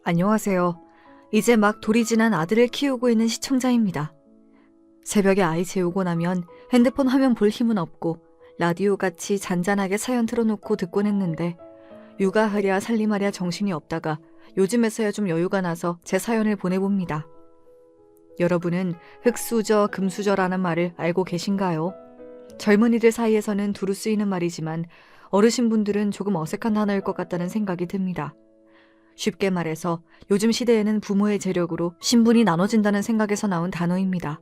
안녕하세요. 이제 막 돌이 지난 아들을 키우고 있는 시청자입니다. 새벽에 아이 재우고 나면 핸드폰 화면 볼 힘은 없고 라디오 같이 잔잔하게 사연 틀어놓고 듣곤 했는데 육아하랴 살림하랴 정신이 없다가 요즘에서야 좀 여유가 나서 제 사연을 보내봅니다. 여러분은 흙수저, 금수저라는 말을 알고 계신가요? 젊은이들 사이에서는 두루 쓰이는 말이지만 어르신분들은 조금 어색한 단어일 것 같다는 생각이 듭니다. 쉽게 말해서 요즘 시대에는 부모의 재력으로 신분이 나눠진다는 생각에서 나온 단어입니다.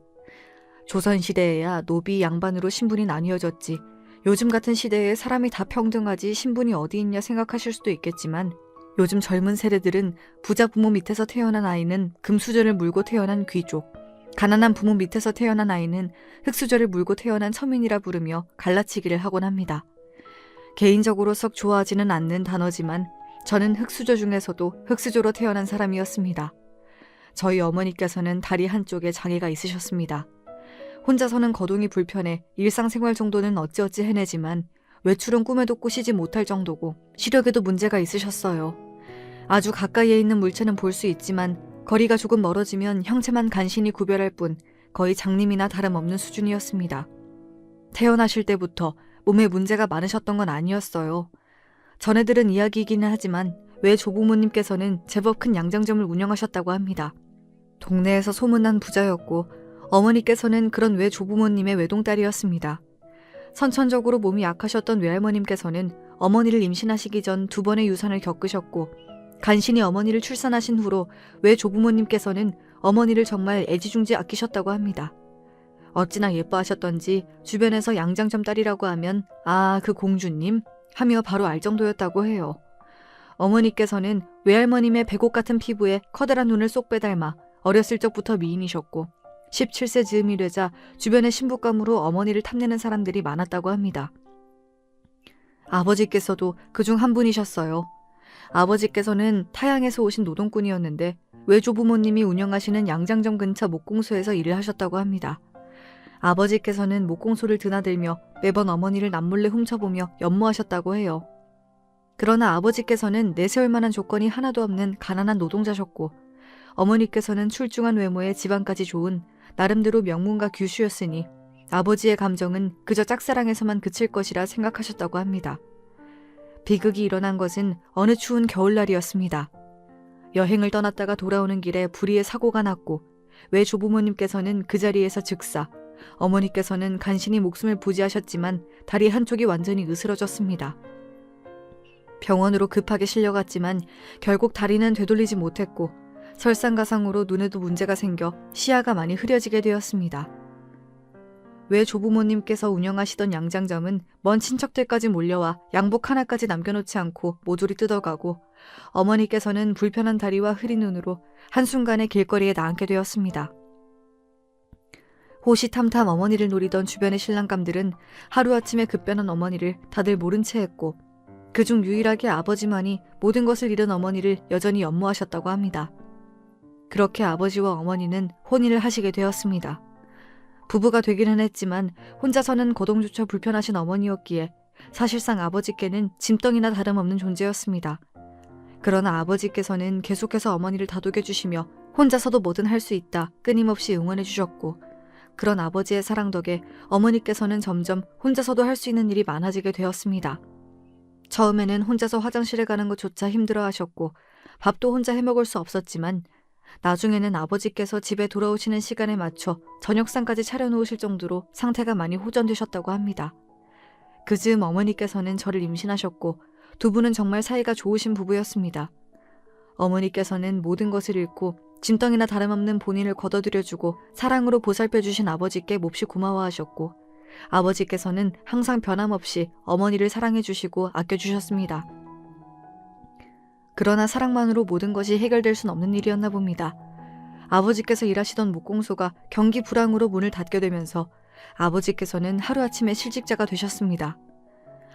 조선시대에야 노비, 양반으로 신분이 나뉘어졌지 요즘 같은 시대에 사람이 다 평등하지 신분이 어디 있냐 생각하실 수도 있겠지만 요즘 젊은 세대들은 부자 부모 밑에서 태어난 아이는 금수저를 물고 태어난 귀족, 가난한 부모 밑에서 태어난 아이는 흙수저를 물고 태어난 서민이라 부르며 갈라치기를 하곤 합니다. 개인적으로 썩 좋아하지는 않는 단어지만 저는 흙수저 중에서도 흙수저로 태어난 사람이었습니다. 저희 어머니께서는 다리 한쪽에 장애가 있으셨습니다. 혼자서는 거동이 불편해 일상생활 정도는 어찌어찌 해내지만 외출은 꿈에도 꾸시지 못할 정도고 시력에도 문제가 있으셨어요. 아주 가까이에 있는 물체는 볼 수 있지만 거리가 조금 멀어지면 형체만 간신히 구별할 뿐 거의 장님이나 다름없는 수준이었습니다. 태어나실 때부터 몸에 문제가 많으셨던 건 아니었어요. 전해 들은 이야기이기는 하지만 외 조부모님께서는 제법 큰 양장점을 운영하셨다고 합니다. 동네에서 소문난 부자였고 어머니께서는 그런 외 조부모님의 외동딸이었습니다. 선천적으로 몸이 약하셨던 외할머님께서는 어머니를 임신하시기 전 2번의 유산을 겪으셨고 간신히 어머니를 출산하신 후로 외 조부모님께서는 어머니를 정말 애지중지 아끼셨다고 합니다. 어찌나 예뻐하셨던지 주변에서 양장점 딸이라고 하면 아, 그 공주님? 하며 바로 알 정도였다고 해요. 어머니께서는 외할머님의 배곡 같은 피부에 커다란 눈을 쏙 빼닮아 어렸을 적부터 미인이셨고 17세 즈음이 되자 주변의 신부감으로 어머니를 탐내는 사람들이 많았다고 합니다. 아버지께서도 그중 한 분이셨어요. 아버지께서는 타양에서 오신 노동꾼이었는데 외조부모님이 운영하시는 양장점 근처 목공소에서 일을 하셨다고 합니다. 아버지께서는 목공소를 드나들며 매번 어머니를 남몰래 훔쳐보며 연모하셨다고 해요. 그러나 아버지께서는 내세울 만한 조건이 하나도 없는 가난한 노동자셨고 어머니께서는 출중한 외모에 지방까지 좋은 나름대로 명문가 규슈였으니 아버지의 감정은 그저 짝사랑에서만 그칠 것이라 생각하셨다고 합니다. 비극이 일어난 것은 어느 추운 겨울날이었습니다. 여행을 떠났다가 돌아오는 길에 불의의 사고가 났고 외 조부모님께서는 그 자리에서 즉사, 어머니께서는 간신히 목숨을 부지하셨지만 다리 한쪽이 완전히 으스러졌습니다. 병원으로 급하게 실려갔지만 결국 다리는 되돌리지 못했고 설상가상으로 눈에도 문제가 생겨 시야가 많이 흐려지게 되었습니다. 외 조부모님께서 운영하시던 양장점은 먼 친척들까지 몰려와 양복 하나까지 남겨놓지 않고 모조리 뜯어가고 어머니께서는 불편한 다리와 흐린 눈으로 한순간에 길거리에 나앉게 되었습니다. 호시탐탐 어머니를 노리던 주변의 신랑감들은 하루아침에 급변한 어머니를 다들 모른 채 했고 그중 유일하게 아버지만이 모든 것을 잃은 어머니를 여전히 연모하셨다고 합니다. 그렇게 아버지와 어머니는 혼인을 하시게 되었습니다. 부부가 되기는 했지만 혼자서는 거동조차 불편하신 어머니였기에 사실상 아버지께는 짐덩이나 다름없는 존재였습니다. 그러나 아버지께서는 계속해서 어머니를 다독여주시며 혼자서도 뭐든 할 수 있다 끊임없이 응원해주셨고 그런 아버지의 사랑 덕에 어머니께서는 점점 혼자서도 할 수 있는 일이 많아지게 되었습니다. 처음에는 혼자서 화장실에 가는 것조차 힘들어하셨고 밥도 혼자 해먹을 수 없었지만 나중에는 아버지께서 집에 돌아오시는 시간에 맞춰 저녁상까지 차려놓으실 정도로 상태가 많이 호전되셨다고 합니다. 그 즈음 어머니께서는 저를 임신하셨고 두 분은 정말 사이가 좋으신 부부였습니다. 어머니께서는 모든 것을 잃고 짐덩이나 다름없는 본인을 거둬들여주고 사랑으로 보살펴주신 아버지께 몹시 고마워하셨고 아버지께서는 항상 변함없이 어머니를 사랑해주시고 아껴주셨습니다. 그러나 사랑만으로 모든 것이 해결될 순 없는 일이었나 봅니다. 아버지께서 일하시던 목공소가 경기 불황으로 문을 닫게 되면서 아버지께서는 하루아침에 실직자가 되셨습니다.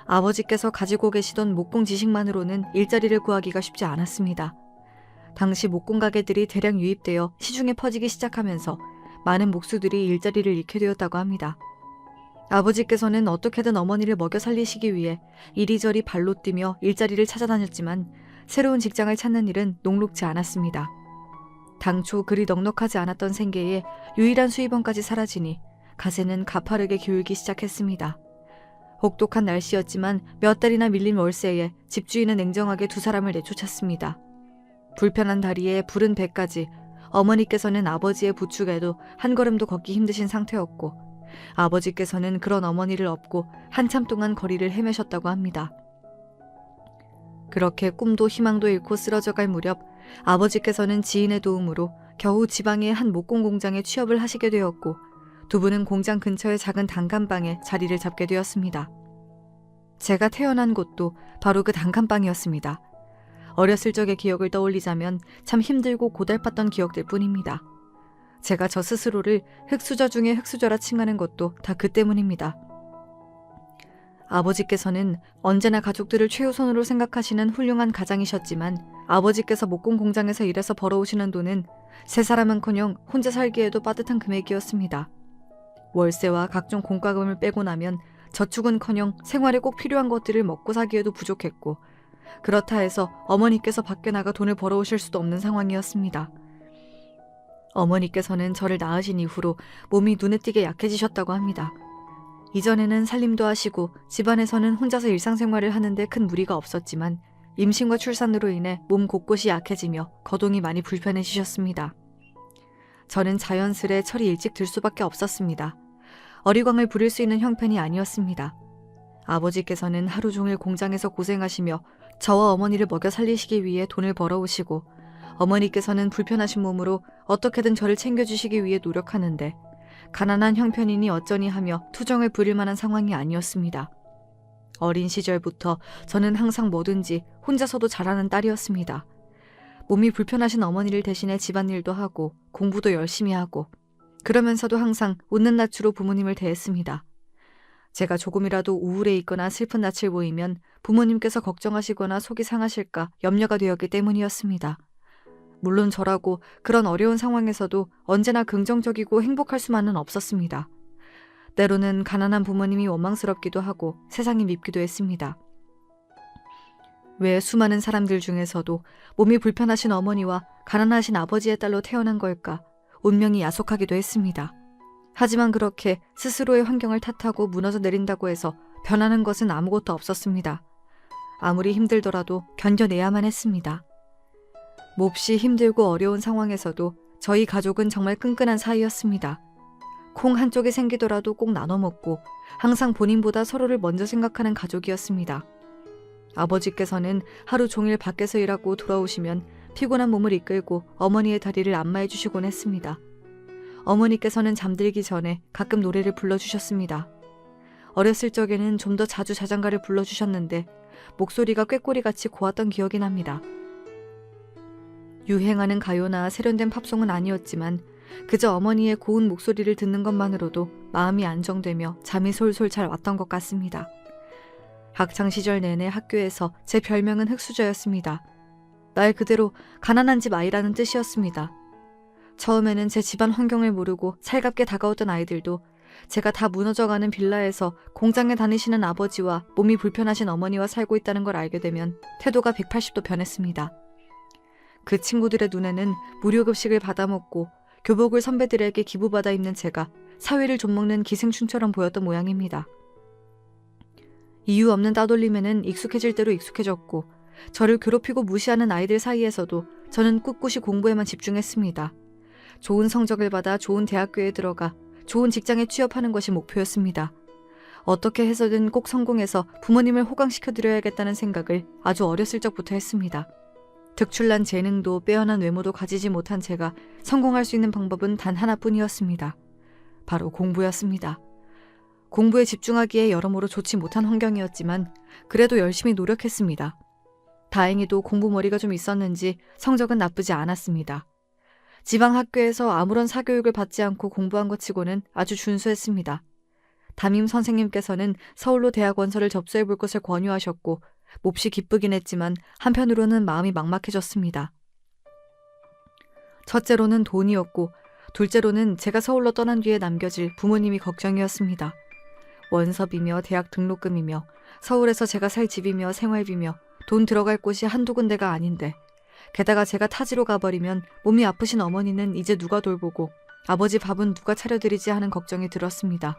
아버지께서 가지고 계시던 목공 지식만으로는 일자리를 구하기가 쉽지 않았습니다. 당시 목공 가게들이 대량 유입되어 시중에 퍼지기 시작하면서 많은 목수들이 일자리를 잃게 되었다고 합니다. 아버지께서는 어떻게든 어머니를 먹여 살리시기 위해 이리저리 발로 뛰며 일자리를 찾아다녔지만 새로운 직장을 찾는 일은 녹록지 않았습니다. 당초 그리 넉넉하지 않았던 생계에 유일한 수입원까지 사라지니 가세는 가파르게 기울기 시작했습니다. 혹독한 날씨였지만 몇 달이나 밀린 월세에 집주인은 냉정하게 두 사람을 내쫓았습니다. 불편한 다리에 부른 배까지 어머니께서는 아버지의 부축에도 한 걸음도 걷기 힘드신 상태였고 아버지께서는 그런 어머니를 업고 한참 동안 거리를 헤매셨다고 합니다. 그렇게 꿈도 희망도 잃고 쓰러져갈 무렵 아버지께서는 지인의 도움으로 겨우 지방의 한 목공 공장에 취업을 하시게 되었고 두 분은 공장 근처의 작은 단칸방에 자리를 잡게 되었습니다. 제가 태어난 곳도 바로 그 단칸방이었습니다. 어렸을 적의 기억을 떠올리자면 참 힘들고 고달팠던 기억들 뿐입니다. 제가 저 스스로를 흙수저 중에 흙수저라 칭하는 것도 다 그 때문입니다. 아버지께서는 언제나 가족들을 최우선으로 생각하시는 훌륭한 가장이셨지만 아버지께서 목공 공장에서 일해서 벌어오시는 돈은 세 사람은커녕 혼자 살기에도 빠듯한 금액이었습니다. 월세와 각종 공과금을 빼고 나면 저축은커녕 생활에 꼭 필요한 것들을 먹고 사기에도 부족했고 그렇다 해서 어머니께서 밖에 나가 돈을 벌어오실 수도 없는 상황이었습니다. 어머니께서는 저를 낳으신 이후로 몸이 눈에 띄게 약해지셨다고 합니다. 이전에는 살림도 하시고 집안에서는 혼자서 일상생활을 하는데 큰 무리가 없었지만 임신과 출산으로 인해 몸 곳곳이 약해지며 거동이 많이 불편해지셨습니다. 저는 자연스레 철이 일찍 들 수밖에 없었습니다. 어리광을 부릴 수 있는 형편이 아니었습니다. 아버지께서는 하루 종일 공장에서 고생하시며 저와 어머니를 먹여 살리시기 위해 돈을 벌어오시고 어머니께서는 불편하신 몸으로 어떻게든 저를 챙겨주시기 위해 노력하는데 가난한 형편이니 어쩌니 하며 투정을 부릴 만한 상황이 아니었습니다. 어린 시절부터 저는 항상 뭐든지 혼자서도 잘하는 딸이었습니다. 몸이 불편하신 어머니를 대신해 집안일도 하고 공부도 열심히 하고 그러면서도 항상 웃는 낯으로 부모님을 대했습니다. 제가 조금이라도 우울해 있거나 슬픈 낯을 보이면 부모님께서 걱정하시거나 속이 상하실까 염려가 되었기 때문이었습니다. 물론 저라고 그런 어려운 상황에서도 언제나 긍정적이고 행복할 수만은 없었습니다. 때로는 가난한 부모님이 원망스럽기도 하고 세상이 밉기도 했습니다. 왜 수많은 사람들 중에서도 몸이 불편하신 어머니와 가난하신 아버지의 딸로 태어난 걸까 운명이 야속하기도 했습니다. 하지만 그렇게 스스로의 환경을 탓하고 무너져 내린다고 해서 변하는 것은 아무것도 없었습니다. 아무리 힘들더라도 견뎌내야만 했습니다. 몹시 힘들고 어려운 상황에서도 저희 가족은 정말 끈끈한 사이였습니다. 콩 한쪽이 생기더라도 꼭 나눠 먹고 항상 본인보다 서로를 먼저 생각하는 가족이었습니다. 아버지께서는 하루 종일 밖에서 일하고 돌아오시면 피곤한 몸을 이끌고 어머니의 다리를 안마해 주시곤 했습니다. 어머니께서는 잠들기 전에 가끔 노래를 불러주셨습니다. 어렸을 적에는 좀 더 자주 자장가를 불러주셨는데 목소리가 꾀꼬리같이 고왔던 기억이 납니다. 유행하는 가요나 세련된 팝송은 아니었지만 그저 어머니의 고운 목소리를 듣는 것만으로도 마음이 안정되며 잠이 솔솔 잘 왔던 것 같습니다. 학창시절 내내 학교에서 제 별명은 흙수저였습니다. 말 그대로 가난한 집 아이라는 뜻이었습니다. 처음에는 제 집안 환경을 모르고 살갑게 다가왔던 아이들도 제가 다 무너져가는 빌라에서 공장에 다니시는 아버지와 몸이 불편하신 어머니와 살고 있다는 걸 알게 되면 태도가 180도 변했습니다. 그 친구들의 눈에는 무료급식을 받아먹고 교복을 선배들에게 기부받아 입는 제가 사회를 좀먹는 기생충처럼 보였던 모양입니다. 이유 없는 따돌림에는 익숙해질 대로 익숙해졌고 저를 괴롭히고 무시하는 아이들 사이에서도 저는 꿋꿋이 공부에만 집중했습니다. 좋은 성적을 받아 좋은 대학교에 들어가 좋은 직장에 취업하는 것이 목표였습니다. 어떻게 해서든 꼭 성공해서 부모님을 호강시켜드려야겠다는 생각을 아주 어렸을 적부터 했습니다. 특출난 재능도 빼어난 외모도 가지지 못한 제가 성공할 수 있는 방법은 단 하나뿐이었습니다. 바로 공부였습니다. 공부에 집중하기에 여러모로 좋지 못한 환경이었지만 그래도 열심히 노력했습니다. 다행히도 공부머리가 좀 있었는지 성적은 나쁘지 않았습니다. 지방학교에서 아무런 사교육을 받지 않고 공부한 것 치고는 아주 준수했습니다. 담임 선생님께서는 서울로 대학 원서를 접수해 볼 것을 권유하셨고 몹시 기쁘긴 했지만 한편으로는 마음이 막막해졌습니다. 첫째로는 돈이었고 둘째로는 제가 서울로 떠난 뒤에 남겨질 부모님이 걱정이었습니다. 원서비며 대학 등록금이며 서울에서 제가 살 집이며 생활비며 돈 들어갈 곳이 한두 군데가 아닌데 게다가 제가 타지로 가버리면 몸이 아프신 어머니는 이제 누가 돌보고 아버지 밥은 누가 차려드리지 하는 걱정이 들었습니다.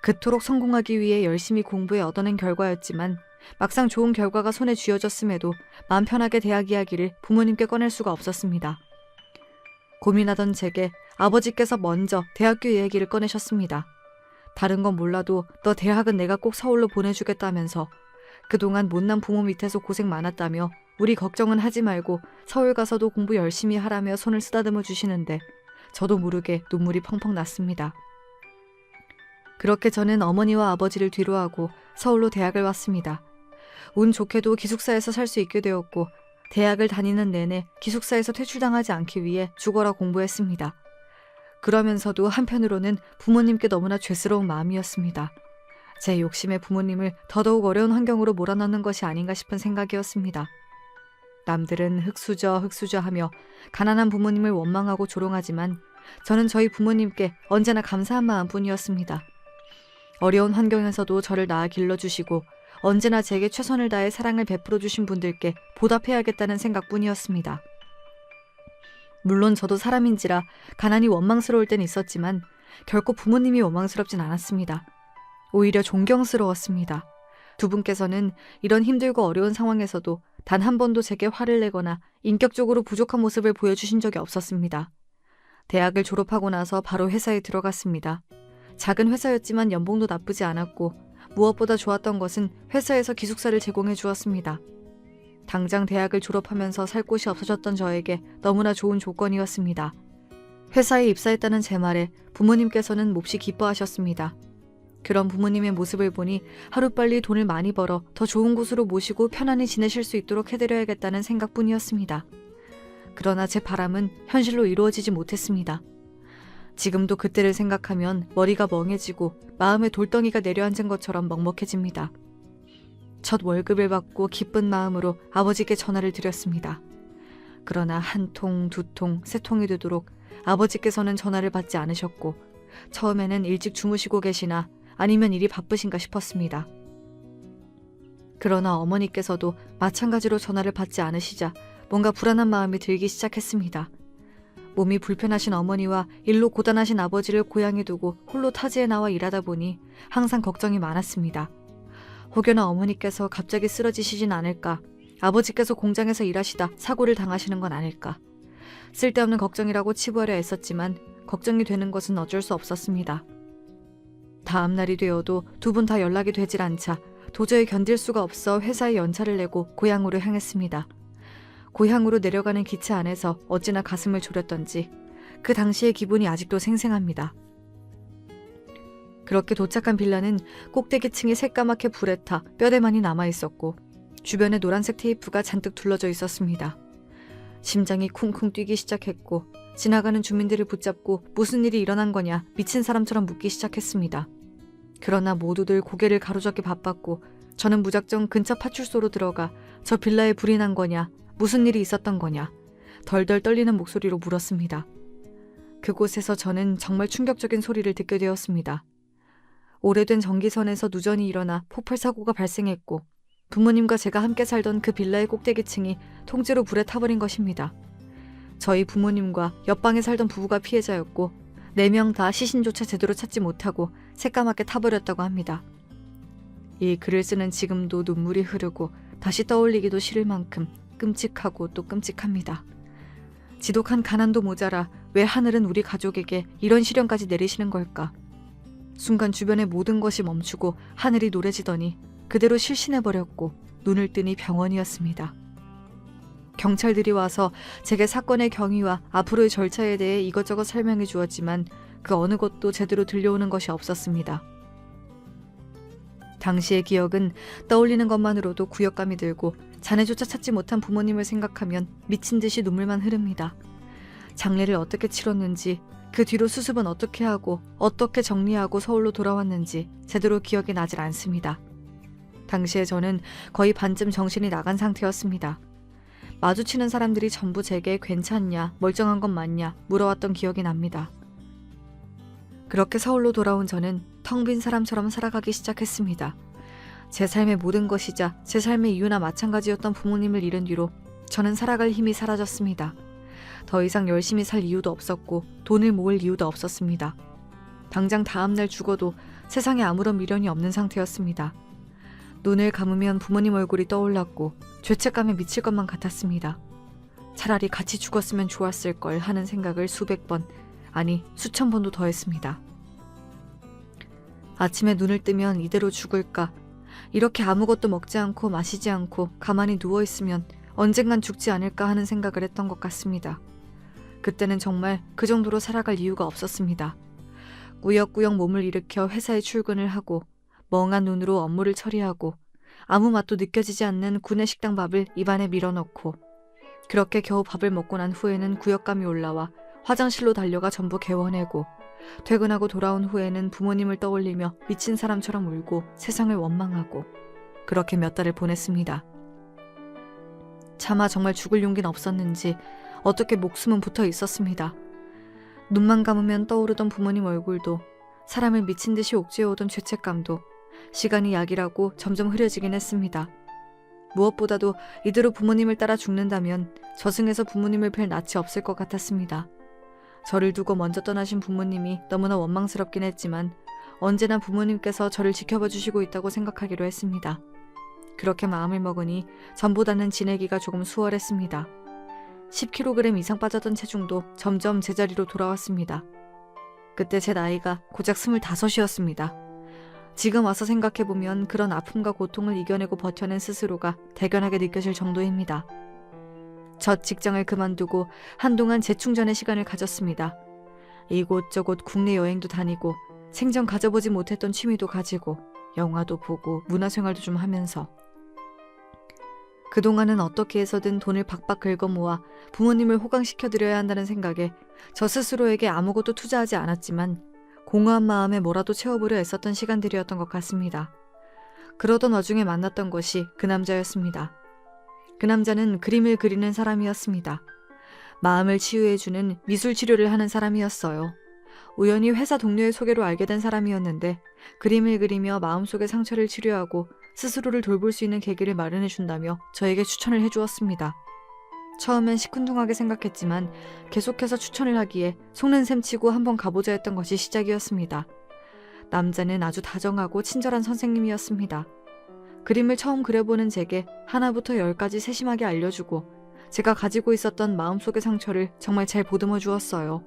그토록 성공하기 위해 열심히 공부해 얻어낸 결과였지만 막상 좋은 결과가 손에 쥐어졌음에도 마음 편하게 대학 이야기를 부모님께 꺼낼 수가 없었습니다. 고민하던 제게 아버지께서 먼저 대학교 이야기를 꺼내셨습니다. 다른 건 몰라도 너 대학은 내가 꼭 서울로 보내주겠다면서 그동안 못난 부모 밑에서 고생 많았다며 우리 걱정은 하지 말고 서울 가서도 공부 열심히 하라며 손을 쓰다듬어 주시는데 저도 모르게 눈물이 펑펑 났습니다. 그렇게 저는 어머니와 아버지를 뒤로하고 서울로 대학을 왔습니다. 운 좋게도 기숙사에서 살 수 있게 되었고 대학을 다니는 내내 기숙사에서 퇴출당하지 않기 위해 죽어라 공부했습니다. 그러면서도 한편으로는 부모님께 너무나 죄스러운 마음이었습니다. 제 욕심에 부모님을 더더욱 어려운 환경으로 몰아넣는 것이 아닌가 싶은 생각이었습니다. 남들은 흙수저 하며 가난한 부모님을 원망하고 조롱하지만 저는 저희 부모님께 언제나 감사한 마음뿐이었습니다. 어려운 환경에서도 저를 낳아 길러주시고 언제나 제게 최선을 다해 사랑을 베풀어 주신 분들께 보답해야겠다는 생각뿐이었습니다. 물론 저도 사람인지라 가난이 원망스러울 땐 있었지만 결코 부모님이 원망스럽진 않았습니다. 오히려 존경스러웠습니다. 두 분께서는 이런 힘들고 어려운 상황에서도 단 한 번도 제게 화를 내거나 인격적으로 부족한 모습을 보여주신 적이 없었습니다. 대학을 졸업하고 나서 바로 회사에 들어갔습니다. 작은 회사였지만 연봉도 나쁘지 않았고 무엇보다 좋았던 것은 회사에서 기숙사를 제공해 주었습니다. 당장 대학을 졸업하면서 살 곳이 없어졌던 저에게 너무나 좋은 조건이었습니다. 회사에 입사했다는 제 말에 부모님께서는 몹시 기뻐하셨습니다. 그런 부모님의 모습을 보니 하루빨리 돈을 많이 벌어 더 좋은 곳으로 모시고 편안히 지내실 수 있도록 해드려야겠다는 생각뿐이었습니다. 그러나 제 바람은 현실로 이루어지지 못했습니다. 지금도 그때를 생각하면 머리가 멍해지고 마음에 돌덩이가 내려앉은 것처럼 먹먹해집니다. 첫 월급을 받고 기쁜 마음으로 아버지께 전화를 드렸습니다. 그러나 한 통, 두 통, 세 통이 되도록 아버지께서는 전화를 받지 않으셨고 처음에는 일찍 주무시고 계시나 아니면 일이 바쁘신가 싶었습니다. 그러나 어머니께서도 마찬가지로 전화를 받지 않으시자 뭔가 불안한 마음이 들기 시작했습니다. 몸이 불편하신 어머니와 일로 고단하신 아버지를 고향에 두고 홀로 타지에 나와 일하다 보니 항상 걱정이 많았습니다. 혹여나 어머니께서 갑자기 쓰러지시진 않을까, 아버지께서 공장에서 일하시다 사고를 당하시는 건 아닐까. 쓸데없는 걱정이라고 치부하려 애썼지만 걱정이 되는 것은 어쩔 수 없었습니다. 다음 날이 되어도 두 분 다 연락이 되질 않자 도저히 견딜 수가 없어 회사에 연차를 내고 고향으로 향했습니다. 고향으로 내려가는 기차 안에서 어찌나 가슴을 졸였던지 그 당시의 기분이 아직도 생생합니다. 그렇게 도착한 빌라는 꼭대기층이 새까맣게 불에 타 뼈대만이 남아있었고 주변에 노란색 테이프가 잔뜩 둘러져 있었습니다. 심장이 쿵쿵 뛰기 시작했고 지나가는 주민들을 붙잡고 무슨 일이 일어난 거냐 미친 사람처럼 묻기 시작했습니다. 그러나 모두들 고개를 가로젓기 바빴고 저는 무작정 근처 파출소로 들어가 저 빌라에 불이 난 거냐, 무슨 일이 있었던 거냐 덜덜 떨리는 목소리로 물었습니다. 그곳에서 저는 정말 충격적인 소리를 듣게 되었습니다. 오래된 전기선에서 누전이 일어나 폭발사고가 발생했고 부모님과 제가 함께 살던 그 빌라의 꼭대기층이 통째로 불에 타버린 것입니다. 저희 부모님과 옆방에 살던 부부가 피해자였고 4명 다 시신조차 제대로 찾지 못하고 새까맣게 타버렸다고 합니다. 이 글을 쓰는 지금도 눈물이 흐르고 다시 떠올리기도 싫을 만큼 끔찍하고 또 끔찍합니다. 지독한 가난도 모자라 왜 하늘은 우리 가족에게 이런 시련까지 내리시는 걸까? 순간 주변의 모든 것이 멈추고 하늘이 노래지더니 그대로 실신해버렸고 눈을 뜨니 병원이었습니다. 경찰들이 와서 제게 사건의 경위와 앞으로의 절차에 대해 이것저것 설명해 주었지만 그 어느 것도 제대로 들려오는 것이 없었습니다. 당시의 기억은 떠올리는 것만으로도 구역감이 들고 자네조차 찾지 못한 부모님을 생각하면 미친 듯이 눈물만 흐릅니다. 장례를 어떻게 치렀는지, 그 뒤로 수습은 어떻게 하고 어떻게 정리하고 서울로 돌아왔는지 제대로 기억이 나질 않습니다. 당시에 저는 거의 반쯤 정신이 나간 상태였습니다. 마주치는 사람들이 전부 제게 괜찮냐, 멀쩡한 건 맞냐 물어왔던 기억이 납니다. 그렇게 서울로 돌아온 저는 텅 빈 사람처럼 살아가기 시작했습니다. 제 삶의 모든 것이자 제 삶의 이유나 마찬가지였던 부모님을 잃은 뒤로 저는 살아갈 힘이 사라졌습니다. 더 이상 열심히 살 이유도 없었고 돈을 모을 이유도 없었습니다. 당장 다음날 죽어도 세상에 아무런 미련이 없는 상태였습니다. 눈을 감으면 부모님 얼굴이 떠올랐고 죄책감에 미칠 것만 같았습니다. 차라리 같이 죽었으면 좋았을 걸 하는 생각을 수백 번, 아니 수천 번도 더 했습니다. 아침에 눈을 뜨면 이대로 죽을까? 이렇게 아무것도 먹지 않고 마시지 않고 가만히 누워있으면 언젠간 죽지 않을까 하는 생각을 했던 것 같습니다. 그때는 정말 그 정도로 살아갈 이유가 없었습니다. 꾸역꾸역 몸을 일으켜 회사에 출근을 하고 멍한 눈으로 업무를 처리하고 아무 맛도 느껴지지 않는 구내식당 밥을 입안에 밀어넣고 그렇게 겨우 밥을 먹고 난 후에는 구역감이 올라와 화장실로 달려가 전부 개워내고 퇴근하고 돌아온 후에는 부모님을 떠올리며 미친 사람처럼 울고 세상을 원망하고 그렇게 몇 달을 보냈습니다. 차마 정말 죽을 용기는 없었는지 어떻게 목숨은 붙어 있었습니다. 눈만 감으면 떠오르던 부모님 얼굴도 사람을 미친 듯이 옥죄어오던 죄책감도 시간이 약이라고 점점 흐려지긴 했습니다. 무엇보다도 이대로 부모님을 따라 죽는다면 저승에서 부모님을 뵐 낯이 없을 것 같았습니다. 저를 두고 먼저 떠나신 부모님이 너무나 원망스럽긴 했지만 언제나 부모님께서 저를 지켜봐 주시고 있다고 생각하기로 했습니다. 그렇게 마음을 먹으니 전보다는 지내기가 조금 수월했습니다. 10kg 이상 빠졌던 체중도 점점 제자리로 돌아왔습니다. 그때 제 나이가 고작 25이었습니다. 지금 와서 생각해보면 그런 아픔과 고통을 이겨내고 버텨낸 스스로가 대견하게 느껴질 정도입니다. 첫 직장을 그만두고 한동안 재충전의 시간을 가졌습니다. 이곳저곳 국내 여행도 다니고 생전 가져보지 못했던 취미도 가지고 영화도 보고 문화생활도 좀 하면서 그동안은 어떻게 해서든 돈을 박박 긁어 모아 부모님을 호강시켜드려야 한다는 생각에 저 스스로에게 아무것도 투자하지 않았지만 공허한 마음에 뭐라도 채워보려 애썼던 시간들이었던 것 같습니다. 그러던 와중에 만났던 것이 그 남자였습니다. 그 남자는 그림을 그리는 사람이었습니다. 마음을 치유해주는 미술 치료를 하는 사람이었어요. 우연히 회사 동료의 소개로 알게 된 사람이었는데 그림을 그리며 마음속의 상처를 치료하고 스스로를 돌볼 수 있는 계기를 마련해준다며 저에게 추천을 해주었습니다. 처음엔 시큰둥하게 생각했지만 계속해서 추천을 하기에 속는 셈 치고 한번 가보자 했던 것이 시작이었습니다. 남자는 아주 다정하고 친절한 선생님이었습니다. 그림을 처음 그려보는 제게 하나부터 10까지 세심하게 알려주고 제가 가지고 있었던 마음속의 상처를 정말 잘 보듬어 주었어요.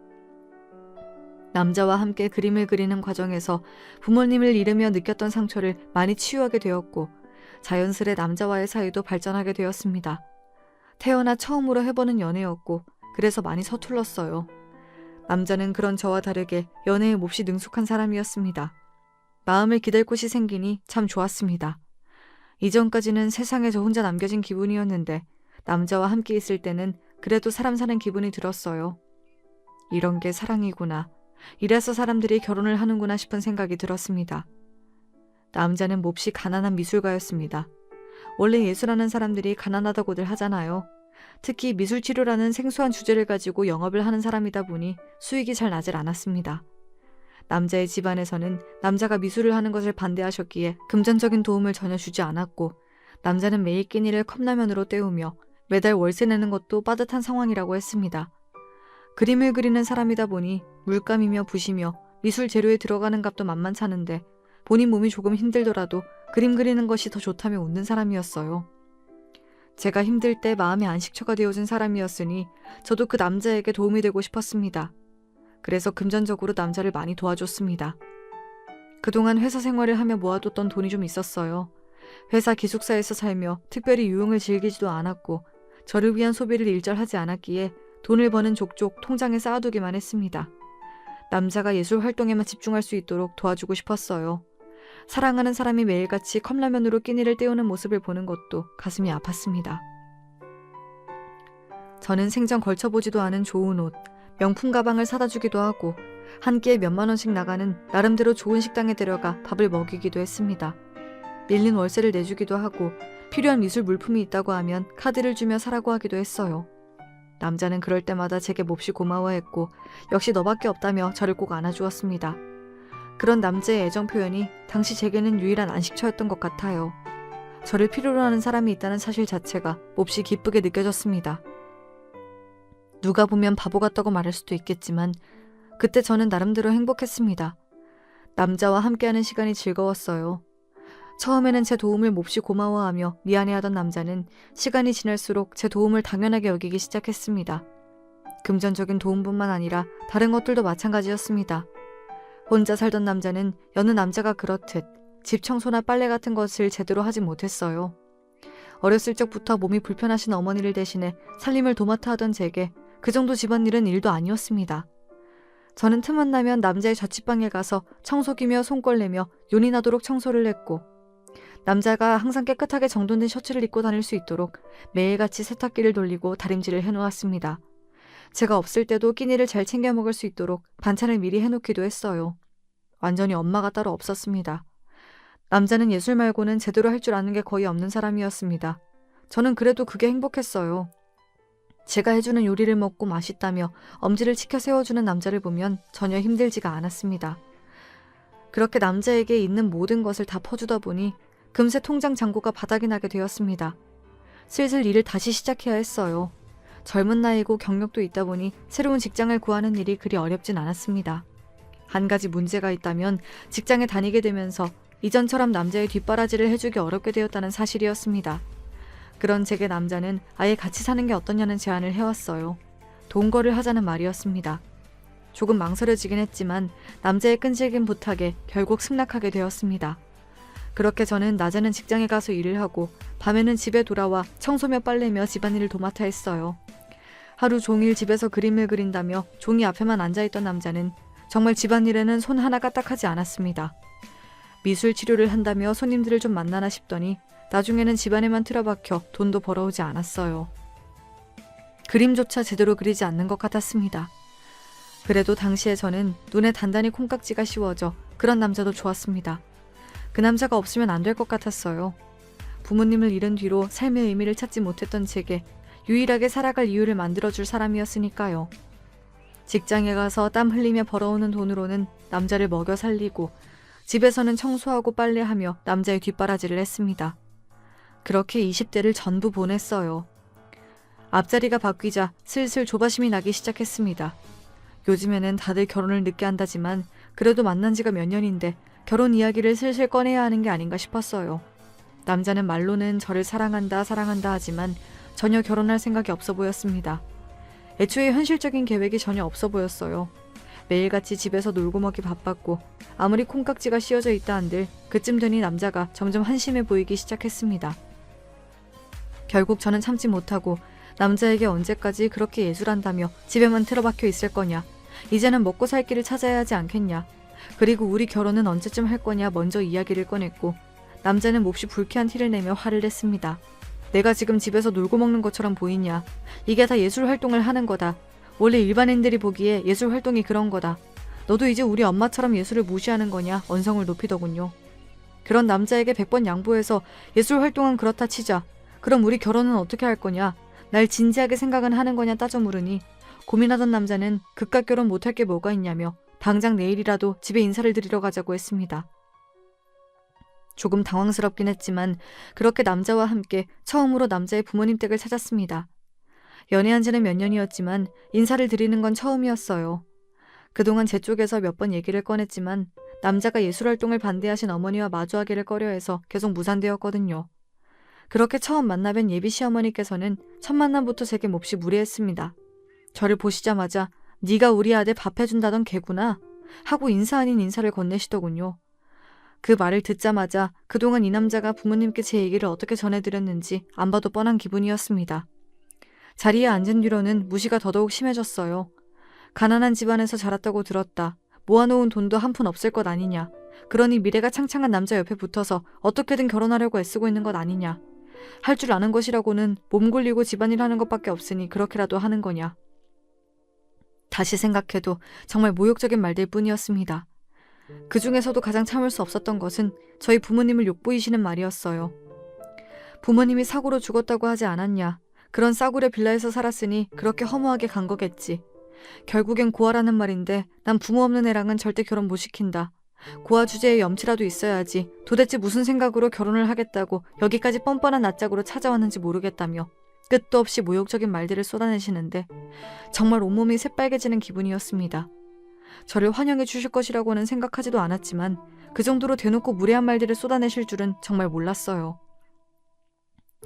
남자와 함께 그림을 그리는 과정에서 부모님을 잃으며 느꼈던 상처를 많이 치유하게 되었고 자연스레 남자와의 사이도 발전하게 되었습니다. 태어나 처음으로 해보는 연애였고 그래서 많이 서툴렀어요. 남자는 그런 저와 다르게 연애에 몹시 능숙한 사람이었습니다. 마음을 기댈 곳이 생기니 참 좋았습니다. 이전까지는 세상에 저 혼자 남겨진 기분이었는데 남자와 함께 있을 때는 그래도 사람 사는 기분이 들었어요. 이런 게 사랑이구나. 이래서 사람들이 결혼을 하는구나 싶은 생각이 들었습니다. 남자는 몹시 가난한 미술가였습니다. 원래 예술하는 사람들이 가난하다고들 하잖아요. 특히 미술치료라는 생소한 주제를 가지고 영업을 하는 사람이다 보니 수익이 잘 나질 않았습니다. 남자의 집안에서는 남자가 미술을 하는 것을 반대하셨기에 금전적인 도움을 전혀 주지 않았고 남자는 매일 끼니를 컵라면으로 때우며 매달 월세 내는 것도 빠듯한 상황이라고 했습니다. 그림을 그리는 사람이다 보니 물감이며 붓이며 미술 재료에 들어가는 값도 만만찮은데 본인 몸이 조금 힘들더라도 그림 그리는 것이 더 좋다며 웃는 사람이었어요. 제가 힘들 때 마음의 안식처가 되어준 사람이었으니 저도 그 남자에게 도움이 되고 싶었습니다. 그래서 금전적으로 남자를 많이 도와줬습니다. 그동안 회사 생활을 하며 모아뒀던 돈이 좀 있었어요. 회사 기숙사에서 살며 특별히 유흥을 즐기지도 않았고 저를 위한 소비를 일절하지 않았기에 돈을 버는 족족 통장에 쌓아두기만 했습니다. 남자가 예술 활동에만 집중할 수 있도록 도와주고 싶었어요. 사랑하는 사람이 매일같이 컵라면으로 끼니를 때우는 모습을 보는 것도 가슴이 아팠습니다. 저는 생전 걸쳐보지도 않은 좋은 옷, 명품 가방을 사다 주기도 하고 한 끼에 몇만 원씩 나가는 나름대로 좋은 식당에 데려가 밥을 먹이기도 했습니다. 밀린 월세를 내주기도 하고 필요한 미술 물품이 있다고 하면 카드를 주며 사라고 하기도 했어요. 남자는 그럴 때마다 제게 몹시 고마워했고 역시 너밖에 없다며 저를 꼭 안아주었습니다. 그런 남자의 애정 표현이 당시 제게는 유일한 안식처였던 것 같아요. 저를 필요로 하는 사람이 있다는 사실 자체가 몹시 기쁘게 느껴졌습니다. 누가 보면 바보 같다고 말할 수도 있겠지만 그때 저는 나름대로 행복했습니다. 남자와 함께하는 시간이 즐거웠어요. 처음에는 제 도움을 몹시 고마워하며 미안해하던 남자는 시간이 지날수록 제 도움을 당연하게 여기기 시작했습니다. 금전적인 도움뿐만 아니라 다른 것들도 마찬가지였습니다. 혼자 살던 남자는 여느 남자가 그렇듯 집 청소나 빨래 같은 것을 제대로 하지 못했어요. 어렸을 적부터 몸이 불편하신 어머니를 대신해 살림을 도맡아 하던 제게 그 정도 집안일은 일도 아니었습니다. 저는 틈만 나면 남자의 자취방에 가서 청소기며 손걸레며 요리 나도록 청소를 했고, 남자가 항상 깨끗하게 정돈된 셔츠를 입고 다닐 수 있도록 매일같이 세탁기를 돌리고 다림질을 해놓았습니다. 제가 없을 때도 끼니를 잘 챙겨 먹을 수 있도록 반찬을 미리 해놓기도 했어요. 완전히 엄마가 따로 없었습니다. 남자는 예술 말고는 제대로 할 줄 아는 게 거의 없는 사람이었습니다. 저는 그래도 그게 행복했어요. 제가 해주는 요리를 먹고 맛있다며 엄지를 치켜 세워주는 남자를 보면 전혀 힘들지가 않았습니다. 그렇게 남자에게 있는 모든 것을 다 퍼주다 보니 금세 통장 잔고가 바닥이 나게 되었습니다. 슬슬 일을 다시 시작해야 했어요. 젊은 나이고 경력도 있다 보니 새로운 직장을 구하는 일이 그리 어렵진 않았습니다. 한 가지 문제가 있다면 직장에 다니게 되면서 이전처럼 남자의 뒷바라지를 해주기 어렵게 되었다는 사실이었습니다. 그런 제게 남자는 아예 같이 사는 게 어떠냐는 제안을 해왔어요. 동거를 하자는 말이었습니다. 조금 망설여지긴 했지만 남자의 끈질긴 부탁에 결국 승낙하게 되었습니다. 그렇게 저는 낮에는 직장에 가서 일을 하고 밤에는 집에 돌아와 청소며 빨래며 집안일을 도맡아 했어요. 하루 종일 집에서 그림을 그린다며 종이 앞에만 앉아있던 남자는 정말 집안일에는 손 하나 까딱하지 않았습니다. 미술 치료를 한다며 손님들을 좀 만나나 싶더니 나중에는 집안에만 틀어박혀 돈도 벌어오지 않았어요. 그림조차 제대로 그리지 않는 것 같았습니다. 그래도 당시에 저는 눈에 단단히 콩깍지가 씌워져 그런 남자도 좋았습니다. 그 남자가 없으면 안 될 것 같았어요. 부모님을 잃은 뒤로 삶의 의미를 찾지 못했던 제게 유일하게 살아갈 이유를 만들어줄 사람이었으니까요. 직장에 가서 땀 흘리며 벌어오는 돈으로는 남자를 먹여 살리고 집에서는 청소하고 빨래하며 남자의 뒷바라지를 했습니다. 그렇게 20대를 전부 보냈어요. 앞자리가 바뀌자 슬슬 조바심이 나기 시작했습니다. 요즘에는 다들 결혼을 늦게 한다지만 그래도 만난 지가 몇 년인데 결혼 이야기를 슬슬 꺼내야 하는 게 아닌가 싶었어요. 남자는 말로는 저를 사랑한다 하지만 전혀 결혼할 생각이 없어 보였습니다. 애초에 현실적인 계획이 전혀 없어 보였어요. 매일같이 집에서 놀고 먹기 바빴고 아무리 콩깍지가 씌워져 있다 한들 그쯤 되니 남자가 점점 한심해 보이기 시작했습니다. 결국 저는 참지 못하고 남자에게 언제까지 그렇게 예술한다며 집에만 틀어박혀 있을 거냐, 이제는 먹고 살 길을 찾아야 하지 않겠냐, 그리고 우리 결혼은 언제쯤 할 거냐 먼저 이야기를 꺼냈고 남자는 몹시 불쾌한 티를 내며 화를 냈습니다. 내가 지금 집에서 놀고 먹는 것처럼 보이냐, 이게 다 예술 활동을 하는 거다. 원래 일반인들이 보기에 예술 활동이 그런 거다. 너도 이제 우리 엄마처럼 예술을 무시하는 거냐 언성을 높이더군요. 그런 남자에게 100번 양보해서 예술 활동은 그렇다 치자. 그럼 우리 결혼은 어떻게 할 거냐, 날 진지하게 생각은 하는 거냐 따져 물으니 고민하던 남자는 그깟 결혼 못할 게 뭐가 있냐며 당장 내일이라도 집에 인사를 드리러 가자고 했습니다. 조금 당황스럽긴 했지만 그렇게 남자와 함께 처음으로 남자의 부모님 댁을 찾았습니다. 연애한 지는 몇 년이었지만 인사를 드리는 건 처음이었어요. 그동안 제 쪽에서 몇 번 얘기를 꺼냈지만 남자가 예술활동을 반대하신 어머니와 마주하기를 꺼려해서 계속 무산되었거든요. 그렇게 처음 만나뵌 예비 시어머니께서는 첫 만남부터 제게 몹시 무례했습니다. 저를 보시자마자 네가 우리 아들 밥 해준다던 개구나 하고 인사 아닌 인사를 건네시더군요. 그 말을 듣자마자 그동안 이 남자가 부모님께 제 얘기를 어떻게 전해드렸는지 안 봐도 뻔한 기분이었습니다. 자리에 앉은 뒤로는 무시가 더더욱 심해졌어요. 가난한 집안에서 자랐다고 들었다. 모아놓은 돈도 한 푼 없을 것 아니냐. 그러니 미래가 창창한 남자 옆에 붙어서 어떻게든 결혼하려고 애쓰고 있는 것 아니냐. 할 줄 아는 것이라고는 몸 굴리고 집안일 하는 것밖에 없으니 그렇게라도 하는 거냐. 다시 생각해도 정말 모욕적인 말들 뿐이었습니다. 그 중에서도 가장 참을 수 없었던 것은 저희 부모님을 욕보이시는 말이었어요. 부모님이 사고로 죽었다고 하지 않았냐. 그런 싸구려 빌라에서 살았으니 그렇게 허무하게 간 거겠지. 결국엔 고아라는 말인데 난 부모 없는 애랑은 절대 결혼 못 시킨다. 고아 주제에 염치라도 있어야지 도대체 무슨 생각으로 결혼을 하겠다고 여기까지 뻔뻔한 낯짝으로 찾아왔는지 모르겠다며 끝도 없이 모욕적인 말들을 쏟아내시는데 정말 온몸이 새빨개지는 기분이었습니다. 저를 환영해 주실 것이라고는 생각하지도 않았지만 그 정도로 대놓고 무례한 말들을 쏟아내실 줄은 정말 몰랐어요.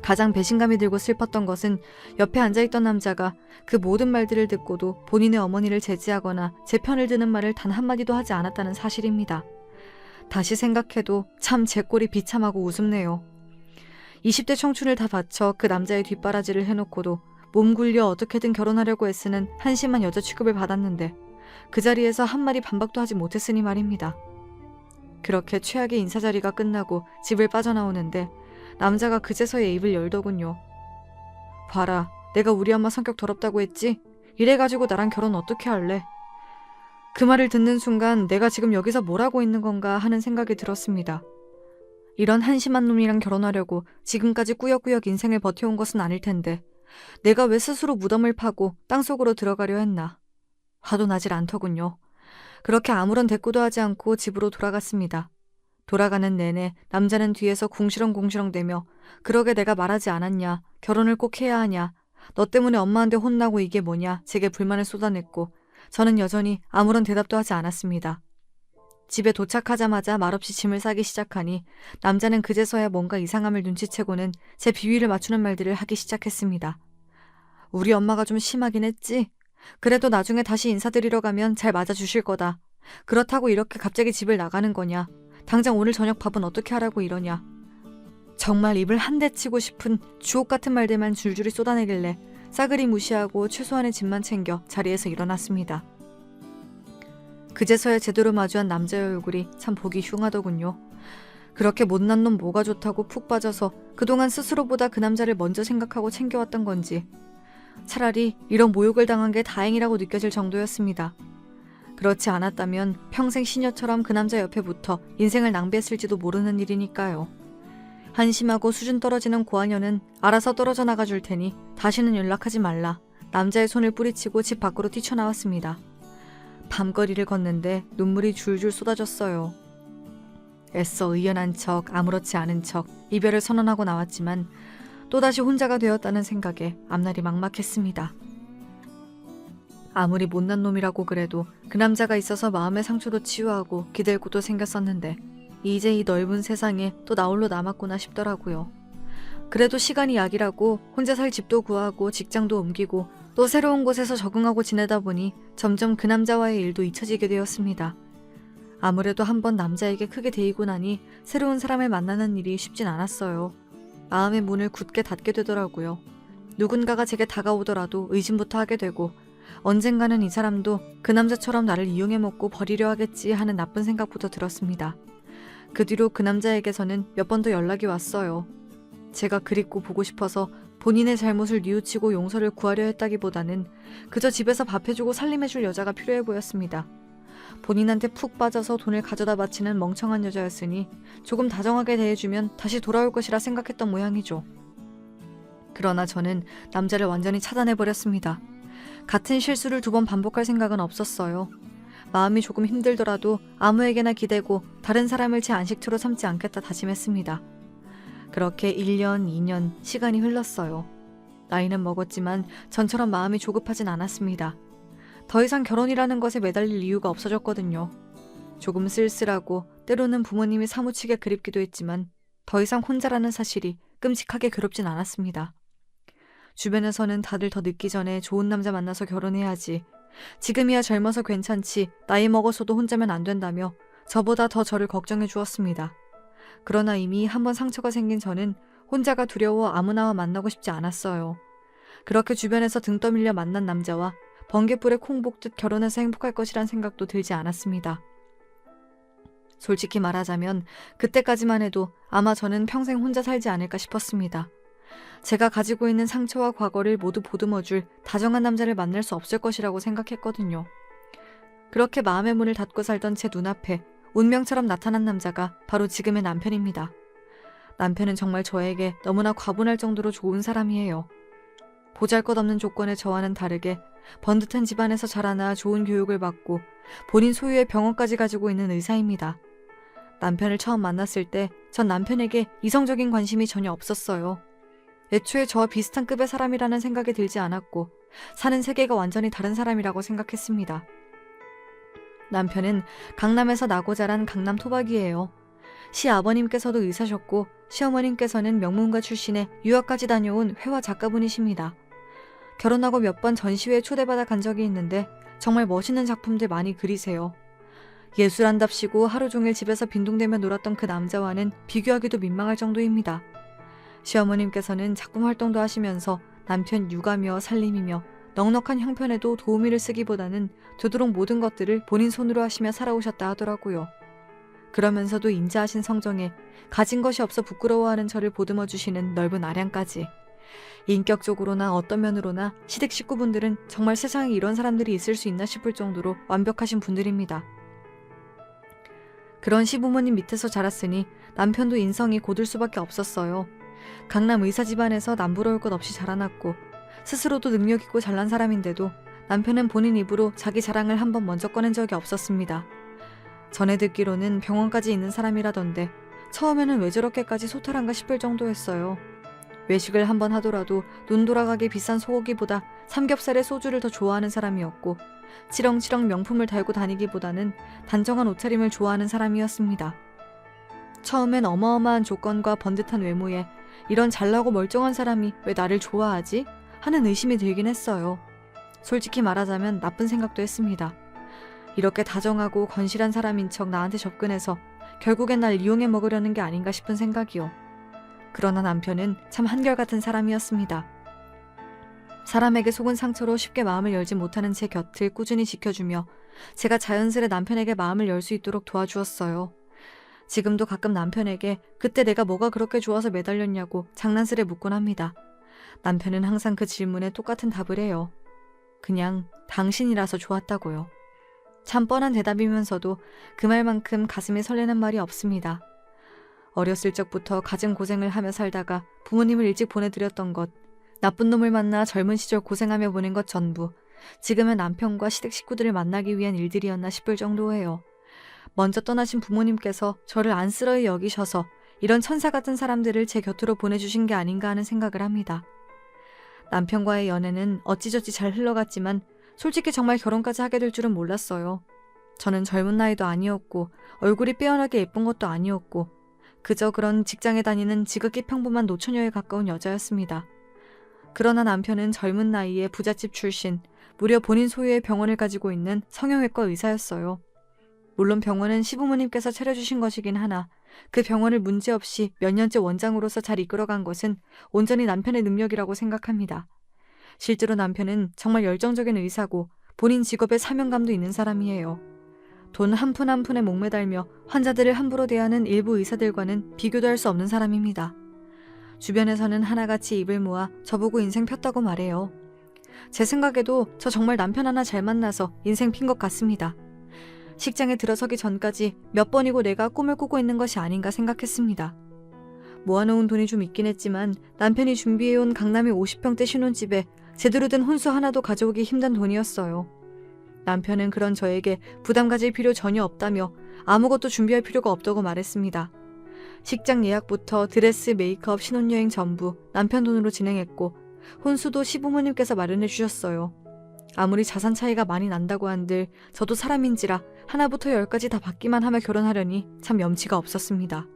가장 배신감이 들고 슬펐던 것은 옆에 앉아있던 남자가 그 모든 말들을 듣고도 본인의 어머니를 제지하거나 제 편을 드는 말을 단 한마디도 하지 않았다는 사실입니다. 다시 생각해도 참 제 꼴이 비참하고 우습네요. 20대 청춘을 다 바쳐 그 남자의 뒷바라지를 해놓고도 몸 굴려 어떻게든 결혼하려고 애쓰는 한심한 여자 취급을 받았는데 그 자리에서 한마디 반박도 하지 못했으니 말입니다. 그렇게 최악의 인사자리가 끝나고 집을 빠져나오는데 남자가 그제서야 입을 열더군요. 봐라, 내가 우리 엄마 성격 더럽다고 했지? 이래가지고 나랑 결혼 어떻게 할래? 그 말을 듣는 순간 내가 지금 여기서 뭘 하고 있는 건가 하는 생각이 들었습니다. 이런 한심한 놈이랑 결혼하려고 지금까지 꾸역꾸역 인생을 버텨온 것은 아닐 텐데 내가 왜 스스로 무덤을 파고 땅속으로 들어가려 했나. 화도 나질 않더군요. 그렇게 아무런 대꾸도 하지 않고 집으로 돌아갔습니다. 돌아가는 내내 남자는 뒤에서 궁시렁궁시렁대며 그러게 내가 말하지 않았냐, 결혼을 꼭 해야 하냐, 너 때문에 엄마한테 혼나고 이게 뭐냐 제게 불만을 쏟아냈고 저는 여전히 아무런 대답도 하지 않았습니다. 집에 도착하자마자 말없이 짐을 싸기 시작하니 남자는 그제서야 뭔가 이상함을 눈치채고는 제 비위를 맞추는 말들을 하기 시작했습니다. 우리 엄마가 좀 심하긴 했지? 그래도 나중에 다시 인사드리러 가면 잘 맞아주실 거다. 그렇다고 이렇게 갑자기 집을 나가는 거냐? 당장 오늘 저녁 밥은 어떻게 하라고 이러냐? 정말 입을 한 대 치고 싶은 주옥 같은 말들만 줄줄이 쏟아내길래 싸그리 무시하고 최소한의 짐만 챙겨 자리에서 일어났습니다. 그제서야 제대로 마주한 남자의 얼굴이 참 보기 흉하더군요. 그렇게 못난 놈 뭐가 좋다고 푹 빠져서 그동안 스스로보다 그 남자를 먼저 생각하고 챙겨왔던 건지 차라리 이런 모욕을 당한 게 다행이라고 느껴질 정도였습니다. 그렇지 않았다면 평생 시녀처럼 그 남자 옆에 붙어 인생을 낭비했을지도 모르는 일이니까요. 한심하고 수준 떨어지는 고아녀는 알아서 떨어져 나가줄 테니 다시는 연락하지 말라. 남자의 손을 뿌리치고 집 밖으로 뛰쳐나왔습니다. 밤거리를 걷는데 눈물이 줄줄 쏟아졌어요. 애써 의연한 척, 아무렇지 않은 척 이별을 선언하고 나왔지만 또다시 혼자가 되었다는 생각에 앞날이 막막했습니다. 아무리 못난 놈이라고 그래도 그 남자가 있어서 마음의 상처도 치유하고 기댈 곳도 생겼었는데 이제 이 넓은 세상에 또 나 홀로 남았구나 싶더라고요. 그래도 시간이 약이라고 혼자 살 집도 구하고 직장도 옮기고 또 새로운 곳에서 적응하고 지내다 보니 점점 그 남자와의 일도 잊혀지게 되었습니다. 아무래도 한번 남자에게 크게 데이고 나니 새로운 사람을 만나는 일이 쉽진 않았어요. 마음의 문을 굳게 닫게 되더라고요. 누군가가 제게 다가오더라도 의심부터 하게 되고 언젠가는 이 사람도 그 남자처럼 나를 이용해 먹고 버리려 하겠지 하는 나쁜 생각부터 들었습니다. 그 뒤로 그 남자에게서는 몇 번 더 연락이 왔어요. 제가 그립고 보고 싶어서 본인의 잘못을 뉘우치고 용서를 구하려 했다기보다는 그저 집에서 밥 해주고 살림해줄 여자가 필요해 보였습니다. 본인한테 푹 빠져서 돈을 가져다 바치는 멍청한 여자였으니 조금 다정하게 대해주면 다시 돌아올 것이라 생각했던 모양이죠. 그러나 저는 남자를 완전히 차단해버렸습니다. 같은 실수를 2번 반복할 생각은 없었어요. 마음이 조금 힘들더라도 아무에게나 기대고 다른 사람을 제 안식처로 삼지 않겠다 다짐했습니다. 그렇게 1년, 2년 시간이 흘렀어요. 나이는 먹었지만 전처럼 마음이 조급하진 않았습니다. 더 이상 결혼이라는 것에 매달릴 이유가 없어졌거든요. 조금 쓸쓸하고 때로는 부모님이 사무치게 그립기도 했지만 더 이상 혼자라는 사실이 끔찍하게 괴롭진 않았습니다. 주변에서는 다들 더 늦기 전에 좋은 남자 만나서 결혼해야지. 지금이야 젊어서 괜찮지. 나이 먹어서도 혼자면 안 된다며 저보다 더 저를 걱정해 주었습니다. 그러나 이미 한번 상처가 생긴 저는 혼자가 두려워 아무나와 만나고 싶지 않았어요. 그렇게 주변에서 등 떠밀려 만난 남자와 번갯불에 콩 볶듯 결혼해서 행복할 것이란 생각도 들지 않았습니다. 솔직히 말하자면 그때까지만 해도 아마 저는 평생 혼자 살지 않을까 싶었습니다. 제가 가지고 있는 상처와 과거를 모두 보듬어줄 다정한 남자를 만날 수 없을 것이라고 생각했거든요. 그렇게 마음의 문을 닫고 살던 제 눈앞에 운명처럼 나타난 남자가 바로 지금의 남편입니다. 남편은 정말 저에게 너무나 과분할 정도로 좋은 사람이에요. 보잘것없는 조건의 저와는 다르게 번듯한 집안에서 자라나 좋은 교육을 받고 본인 소유의 병원까지 가지고 있는 의사입니다. 남편을 처음 만났을 때 전 남편에게 이성적인 관심이 전혀 없었어요. 애초에 저와 비슷한 급의 사람이라는 생각이 들지 않았고 사는 세계가 완전히 다른 사람이라고 생각했습니다. 남편은 강남에서 나고 자란 강남 토박이에요. 시아버님께서도 의사셨고 시어머님께서는 명문가 출신의 유학까지 다녀온 회화 작가분이십니다. 결혼하고 몇 번 전시회에 초대받아 간 적이 있는데 정말 멋있는 작품들 많이 그리세요. 예술한답시고 하루 종일 집에서 빈둥대며 놀았던 그 남자와는 비교하기도 민망할 정도입니다. 시어머님께서는 작품 활동도 하시면서 남편 육아며 살림이며 넉넉한 형편에도 도우미를 쓰기보다는 되도록 모든 것들을 본인 손으로 하시며 살아오셨다 하더라고요. 그러면서도 인자하신 성정에 가진 것이 없어 부끄러워하는 저를 보듬어 주시는 넓은 아량까지. 인격적으로나 어떤 면으로나 시댁 식구분들은 정말 세상에 이런 사람들이 있을 수 있나 싶을 정도로 완벽하신 분들입니다. 그런 시부모님 밑에서 자랐으니 남편도 인성이 고들 수밖에 없었어요. 강남 의사 집안에서 남부러울 것 없이 자라났고 스스로도 능력 있고 잘난 사람인데도 남편은 본인 입으로 자기 자랑을 한 번 먼저 꺼낸 적이 없었습니다. 전에 듣기로는 병원까지 있는 사람이라던데 처음에는 왜 저렇게까지 소탈한가 싶을 정도였어요. 외식을 한번 하더라도 눈 돌아가게 비싼 소고기보다 삼겹살에 소주를 더 좋아하는 사람이었고 치렁치렁 명품을 달고 다니기보다는 단정한 옷차림을 좋아하는 사람이었습니다. 처음엔 어마어마한 조건과 번듯한 외모에 이런 잘나고 멀쩡한 사람이 왜 나를 좋아하지? 하는 의심이 들긴 했어요. 솔직히 말하자면 나쁜 생각도 했습니다. 이렇게 다정하고 건실한 사람인 척 나한테 접근해서 결국엔 날 이용해 먹으려는 게 아닌가 싶은 생각이요. 그러나 남편은 참 한결같은 사람이었습니다. 사람에게 속은 상처로 쉽게 마음을 열지 못하는 제 곁을 꾸준히 지켜주며 제가 자연스레 남편에게 마음을 열 수 있도록 도와주었어요. 지금도 가끔 남편에게 그때 내가 뭐가 그렇게 좋아서 매달렸냐고 장난스레 묻곤 합니다. 남편은 항상 그 질문에 똑같은 답을 해요. 그냥 당신이라서 좋았다고요. 참 뻔한 대답이면서도 그 말만큼 가슴이 설레는 말이 없습니다. 어렸을 적부터 갖은 고생을 하며 살다가 부모님을 일찍 보내드렸던 것, 나쁜 놈을 만나 젊은 시절 고생하며 보낸 것 전부 지금의 남편과 시댁 식구들을 만나기 위한 일들이었나 싶을 정도예요. 먼저 떠나신 부모님께서 저를 안쓰러이 여기셔서 이런 천사 같은 사람들을 제 곁으로 보내주신 게 아닌가 하는 생각을 합니다. 남편과의 연애는 어찌저찌 잘 흘러갔지만 솔직히 정말 결혼까지 하게 될 줄은 몰랐어요. 저는 젊은 나이도 아니었고 얼굴이 빼어나게 예쁜 것도 아니었고 그저 그런 직장에 다니는 지극히 평범한 노처녀에 가까운 여자였습니다. 그러나 남편은 젊은 나이에 부잣집 출신, 무려 본인 소유의 병원을 가지고 있는 성형외과 의사였어요. 물론 병원은 시부모님께서 차려주신 것이긴 하나 그 병원을 문제없이 몇 년째 원장으로서 잘 이끌어간 것은 온전히 남편의 능력이라고 생각합니다. 실제로 남편은 정말 열정적인 의사고 본인 직업에 사명감도 있는 사람이에요. 돈 한 푼 한 푼에 목매달며 환자들을 함부로 대하는 일부 의사들과는 비교도 할 수 없는 사람입니다. 주변에서는 하나같이 입을 모아 저보고 인생 폈다고 말해요. 제 생각에도 저 정말 남편 하나 잘 만나서 인생 핀 것 같습니다. 식장에 들어서기 전까지 몇 번이고 내가 꿈을 꾸고 있는 것이 아닌가 생각했습니다. 모아놓은 돈이 좀 있긴 했지만 남편이 준비해온 강남의 50평대 신혼집에 제대로 된 혼수 하나도 가져오기 힘든 돈이었어요. 남편은 그런 저에게 부담 가질 필요 전혀 없다며 아무것도 준비할 필요가 없다고 말했습니다. 식장 예약부터 드레스, 메이크업, 신혼여행 전부 남편 돈으로 진행했고 혼수도 시부모님께서 마련해 주셨어요. 아무리 자산 차이가 많이 난다고 한들 저도 사람인지라 하나부터 열까지 다 받기만 하며 결혼하려니 참 염치가 없었습니다.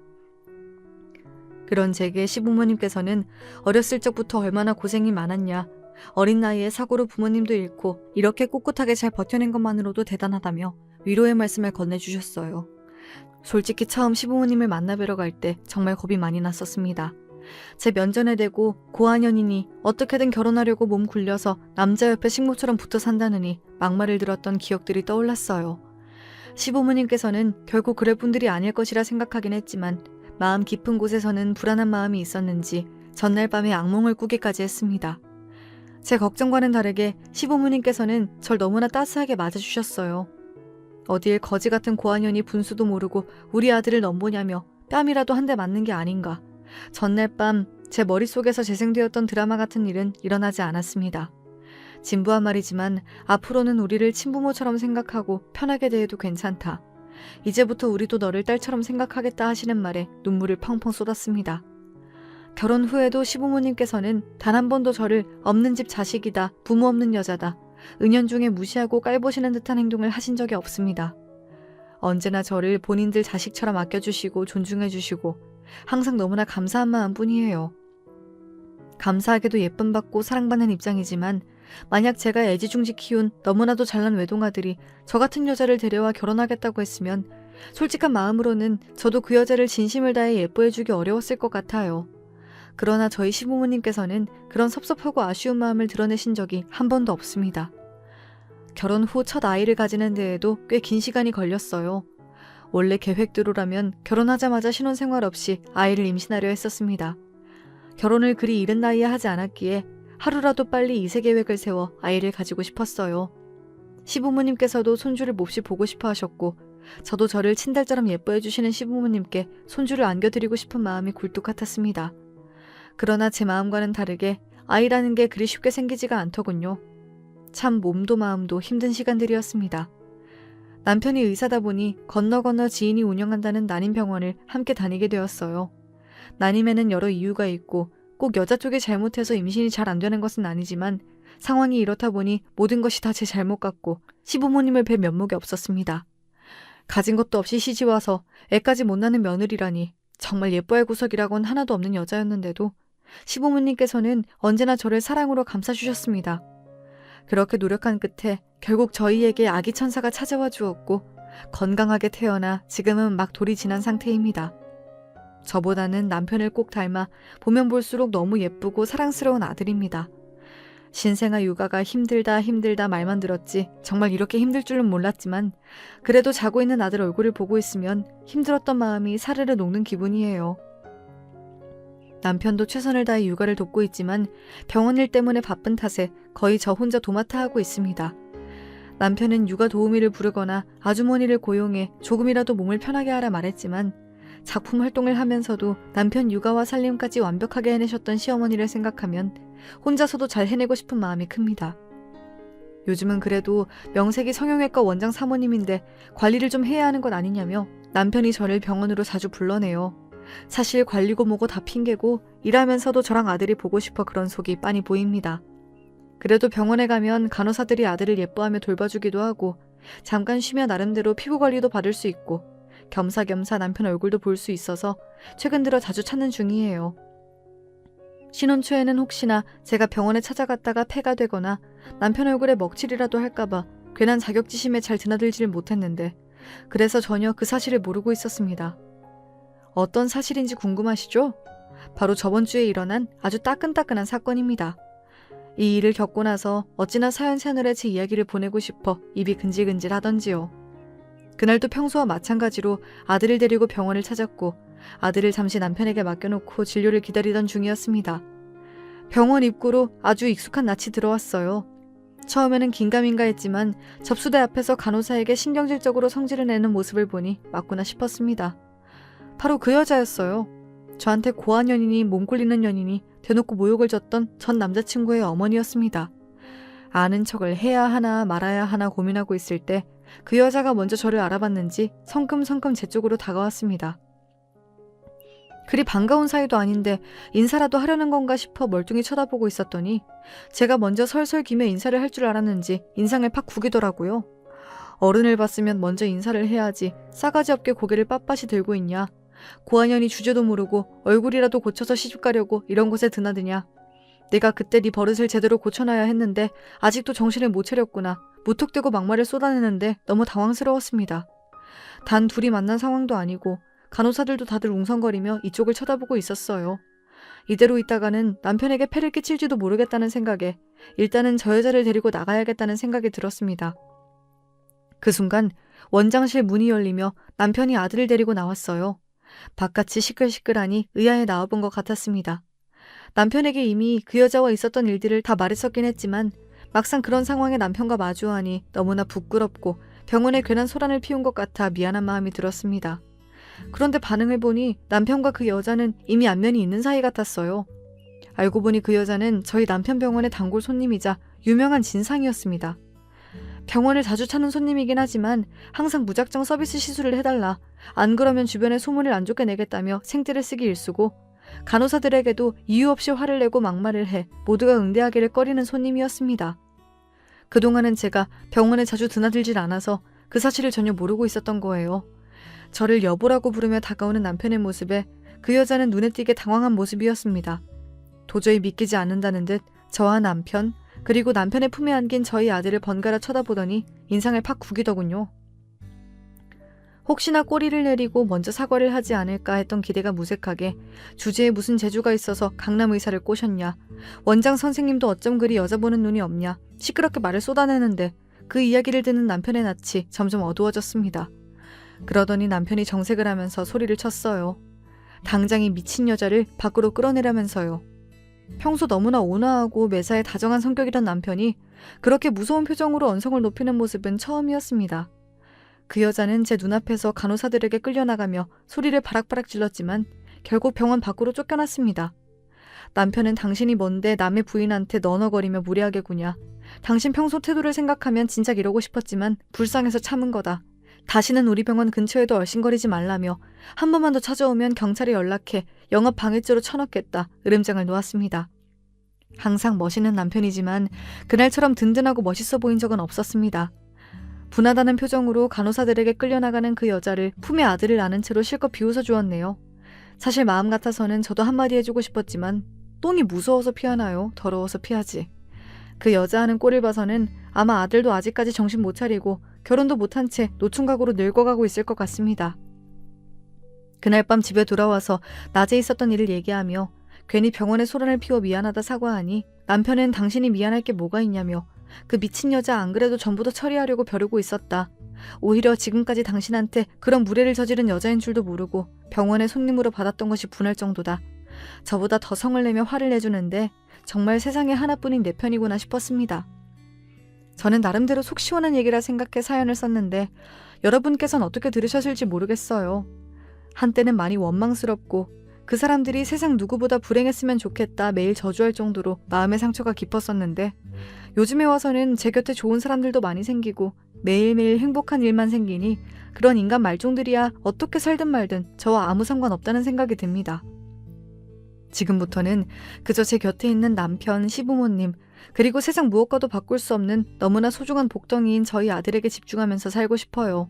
그런 제게 시부모님께서는 어렸을 적부터 얼마나 고생이 많았냐, 어린 나이에 사고로 부모님도 잃고 이렇게 꿋꿋하게 잘 버텨낸 것만으로도 대단하다며 위로의 말씀을 건네주셨어요. 솔직히 처음 시부모님을 만나뵈러 갈 때 정말 겁이 많이 났었습니다. 제 면전에 대고 고아년이니 어떻게든 결혼하려고 몸 굴려서 남자 옆에 식모처럼 붙어 산다느니 막말을 들었던 기억들이 떠올랐어요. 시부모님께서는 결국 그럴 분들이 아닐 것이라 생각하긴 했지만 마음 깊은 곳에서는 불안한 마음이 있었는지 전날 밤에 악몽을 꾸기까지 했습니다. 제 걱정과는 다르게 시부모님께서는 절 너무나 따스하게 맞아주셨어요. 어딜 거지 같은 고아년이 분수도 모르고 우리 아들을 넘보냐며 뺨이라도 한 대 맞는 게 아닌가. 전날 밤 제 머릿속에서 재생되었던 드라마 같은 일은 일어나지 않았습니다. 진부한 말이지만 앞으로는 우리를 친부모처럼 생각하고 편하게 대해도 괜찮다. 이제부터 우리도 너를 딸처럼 생각하겠다 하시는 말에 눈물을 펑펑 쏟았습니다. 결혼 후에도 시부모님께서는 단 한 번도 저를 없는 집 자식이다, 부모 없는 여자다, 은연중에 무시하고 깔보시는 듯한 행동을 하신 적이 없습니다. 언제나 저를 본인들 자식처럼 아껴주시고 존중해주시고 항상 너무나 감사한 마음뿐이에요. 감사하게도 예쁨 받고 사랑받는 입장이지만 만약 제가 애지중지 키운 너무나도 잘난 외동아들이 저 같은 여자를 데려와 결혼하겠다고 했으면 솔직한 마음으로는 저도 그 여자를 진심을 다해 예뻐해주기 어려웠을 것 같아요. 그러나 저희 시부모님께서는 그런 섭섭하고 아쉬운 마음을 드러내신 적이 한 번도 없습니다. 결혼 후 첫 아이를 가지는 데에도 꽤 긴 시간이 걸렸어요. 원래 계획대로라면 결혼하자마자 신혼생활 없이 아이를 임신하려 했었습니다. 결혼을 그리 이른 나이에 하지 않았기에 하루라도 빨리 이세 계획을 세워 아이를 가지고 싶었어요. 시부모님께서도 손주를 몹시 보고 싶어 하셨고 저도 저를 친달처럼 예뻐해 주시는 시부모님께 손주를 안겨드리고 싶은 마음이 굴뚝 같았습니다. 그러나 제 마음과는 다르게 아이라는 게 그리 쉽게 생기지가 않더군요. 참 몸도 마음도 힘든 시간들이었습니다. 남편이 의사다 보니 건너 지인이 운영한다는 난임병원을 함께 다니게 되었어요. 난임에는 여러 이유가 있고 꼭 여자 쪽이 잘못해서 임신이 잘 안 되는 것은 아니지만 상황이 이렇다 보니 모든 것이 다 제 잘못 같고 시부모님을 뵐 면목이 없었습니다. 가진 것도 없이 시집와서 애까지 못 낳는 며느리라니 정말 예뻐할 구석이라곤 하나도 없는 여자였는데도 시부모님께서는 언제나 저를 사랑으로 감싸주셨습니다. 그렇게 노력한 끝에 결국 저희에게 아기 천사가 찾아와 주었고 건강하게 태어나 지금은 막 돌이 지난 상태입니다. 저보다는 남편을 꼭 닮아 보면 볼수록 너무 예쁘고 사랑스러운 아들입니다. 신생아 육아가 힘들다 말만 들었지 정말 이렇게 힘들 줄은 몰랐지만 그래도 자고 있는 아들 얼굴을 보고 있으면 힘들었던 마음이 사르르 녹는 기분이에요. 남편도 최선을 다해 육아를 돕고 있지만 병원 일 때문에 바쁜 탓에 거의 저 혼자 도맡아 하고 있습니다. 남편은 육아 도우미를 부르거나 아주머니를 고용해 조금이라도 몸을 편하게 하라 말했지만 작품 활동을 하면서도 남편 육아와 살림까지 완벽하게 해내셨던 시어머니를 생각하면 혼자서도 잘 해내고 싶은 마음이 큽니다. 요즘은 그래도 명색이 성형외과 원장 사모님인데 관리를 좀 해야 하는 것 아니냐며 남편이 저를 병원으로 자주 불러내요. 사실 관리고 뭐고 다 핑계고 일하면서도 저랑 아들이 보고 싶어 그런 속이 빤히 보입니다. 그래도 병원에 가면 간호사들이 아들을 예뻐하며 돌봐주기도 하고 잠깐 쉬며 나름대로 피부 관리도 받을 수 있고 겸사겸사 남편 얼굴도 볼 수 있어서 최근 들어 자주 찾는 중이에요. 신혼 초에는 혹시나 제가 병원에 찾아갔다가 폐가 되거나 남편 얼굴에 먹칠이라도 할까봐 괜한 자격지심에 잘 드나들지를 못했는데 그래서 전혀 그 사실을 모르고 있었습니다. 어떤 사실인지 궁금하시죠? 바로 저번 주에 일어난 아주 따끈따끈한 사건입니다. 이 일을 겪고 나서 어찌나 사연 채널에 제 이야기를 보내고 싶어 입이 근질근질 하던지요. 그날도 평소와 마찬가지로 아들을 데리고 병원을 찾았고 아들을 잠시 남편에게 맡겨놓고 진료를 기다리던 중이었습니다. 병원 입구로 아주 익숙한 낯이 들어왔어요. 처음에는 긴가민가 했지만 접수대 앞에서 간호사에게 신경질적으로 성질을 내는 모습을 보니 맞구나 싶었습니다. 바로 그 여자였어요. 저한테 고한 연인이 몸 굴리는 연인이 대놓고 모욕을 줬던 전 남자친구의 어머니였습니다. 아는 척을 해야 하나 말아야 하나 고민하고 있을 때 그 여자가 먼저 저를 알아봤는지 성큼성큼 제 쪽으로 다가왔습니다. 그리 반가운 사이도 아닌데 인사라도 하려는 건가 싶어 멀뚱히 쳐다보고 있었더니 제가 먼저 설설기며 인사를 할 줄 알았는지 인상을 팍 구기더라고요. 어른을 봤으면 먼저 인사를 해야지 싸가지 없게 고개를 빳빳이 들고 있냐. 고한연이 주제도 모르고 얼굴이라도 고쳐서 시집가려고 이런 곳에 드나드냐. 내가 그때 네 버릇을 제대로 고쳐놔야 했는데 아직도 정신을 못 차렸구나. 무턱대고 막말을 쏟아내는데 너무 당황스러웠습니다. 단 둘이 만난 상황도 아니고 간호사들도 다들 웅성거리며 이쪽을 쳐다보고 있었어요. 이대로 있다가는 남편에게 폐를 끼칠지도 모르겠다는 생각에 일단은 저 여자를 데리고 나가야겠다는 생각이 들었습니다. 그 순간 원장실 문이 열리며 남편이 아들을 데리고 나왔어요. 바깥이 시끌시끌하니 의아해 나와본 것 같았습니다. 남편에게 이미 그 여자와 있었던 일들을 다 말했었긴 했지만 막상 그런 상황에 남편과 마주하니 너무나 부끄럽고 병원에 괜한 소란을 피운 것 같아 미안한 마음이 들었습니다. 그런데 반응을 보니 남편과 그 여자는 이미 안면이 있는 사이 같았어요. 알고 보니 그 여자는 저희 남편 병원의 단골 손님이자 유명한 진상이었습니다. 병원을 자주 찾는 손님이긴 하지만 항상 무작정 서비스 시술을 해달라. 안 그러면 주변에 소문을 안 좋게 내겠다며 생떼를 쓰기 일쑤고 간호사들에게도 이유 없이 화를 내고 막말을 해 모두가 응대하기를 꺼리는 손님이었습니다. 그동안은 제가 병원에 자주 드나들질 않아서 그 사실을 전혀 모르고 있었던 거예요. 저를 여보라고 부르며 다가오는 남편의 모습에 그 여자는 눈에 띄게 당황한 모습이었습니다. 도저히 믿기지 않는다는 듯 저와 남편, 그리고 남편의 품에 안긴 저희 아들을 번갈아 쳐다보더니 인상을 팍 구기더군요. 혹시나 꼬리를 내리고 먼저 사과를 하지 않을까 했던 기대가 무색하게 주제에 무슨 재주가 있어서 강남 의사를 꼬셨냐, 원장 선생님도 어쩜 그리 여자 보는 눈이 없냐, 시끄럽게 말을 쏟아내는데 그 이야기를 듣는 남편의 낯이 점점 어두워졌습니다. 그러더니 남편이 정색을 하면서 소리를 쳤어요. 당장 이 미친 여자를 밖으로 끌어내라면서요. 평소 너무나 온화하고 매사에 다정한 성격이던 남편이 그렇게 무서운 표정으로 언성을 높이는 모습은 처음이었습니다. 그 여자는 제 눈앞에서 간호사들에게 끌려나가며 소리를 바락바락 질렀지만 결국 병원 밖으로 쫓겨났습니다. 남편은 당신이 뭔데 남의 부인한테 너너거리며 무례하게 구냐. 당신 평소 태도를 생각하면 진작 이러고 싶었지만 불쌍해서 참은 거다. 다시는 우리 병원 근처에도 얼씬거리지 말라며 한 번만 더 찾아오면 경찰에 연락해 영업 방해죄로 쳐넣겠다 으름장을 놓았습니다. 항상 멋있는 남편이지만 그날처럼 든든하고 멋있어 보인 적은 없었습니다. 분하다는 표정으로 간호사들에게 끌려나가는 그 여자를 품에 아들을 안은 채로 실컷 비웃어 주었네요. 사실 마음 같아서는 저도 한마디 해주고 싶었지만 똥이 무서워서 피하나요? 더러워서 피하지. 그 여자하는 꼴을 봐서는 아마 아들도 아직까지 정신 못 차리고 결혼도 못한 채 노총각으로 늙어가고 있을 것 같습니다. 그날 밤 집에 돌아와서 낮에 있었던 일을 얘기하며 괜히 병원에 소란을 피워 미안하다 사과하니 남편은 당신이 미안할 게 뭐가 있냐며 그 미친 여자 안 그래도 전부 다 처리하려고 벼르고 있었다. 오히려 지금까지 당신한테 그런 무례를 저지른 여자인 줄도 모르고 병원에 손님으로 받았던 것이 분할 정도다. 저보다 더 성을 내며 화를 내주는데 정말 세상에 하나뿐인 내 편이구나 싶었습니다. 저는 나름대로 속 시원한 얘기라 생각해 사연을 썼는데 여러분께선 어떻게 들으셨을지 모르겠어요. 한때는 많이 원망스럽고 그 사람들이 세상 누구보다 불행했으면 좋겠다 매일 저주할 정도로 마음의 상처가 깊었었는데 요즘에 와서는 제 곁에 좋은 사람들도 많이 생기고 매일매일 행복한 일만 생기니 그런 인간 말종들이야 어떻게 살든 말든 저와 아무 상관없다는 생각이 듭니다. 지금부터는 그저 제 곁에 있는 남편, 시부모님, 그리고 세상 무엇과도 바꿀 수 없는 너무나 소중한 복덩이인 저희 아들에게 집중하면서 살고 싶어요.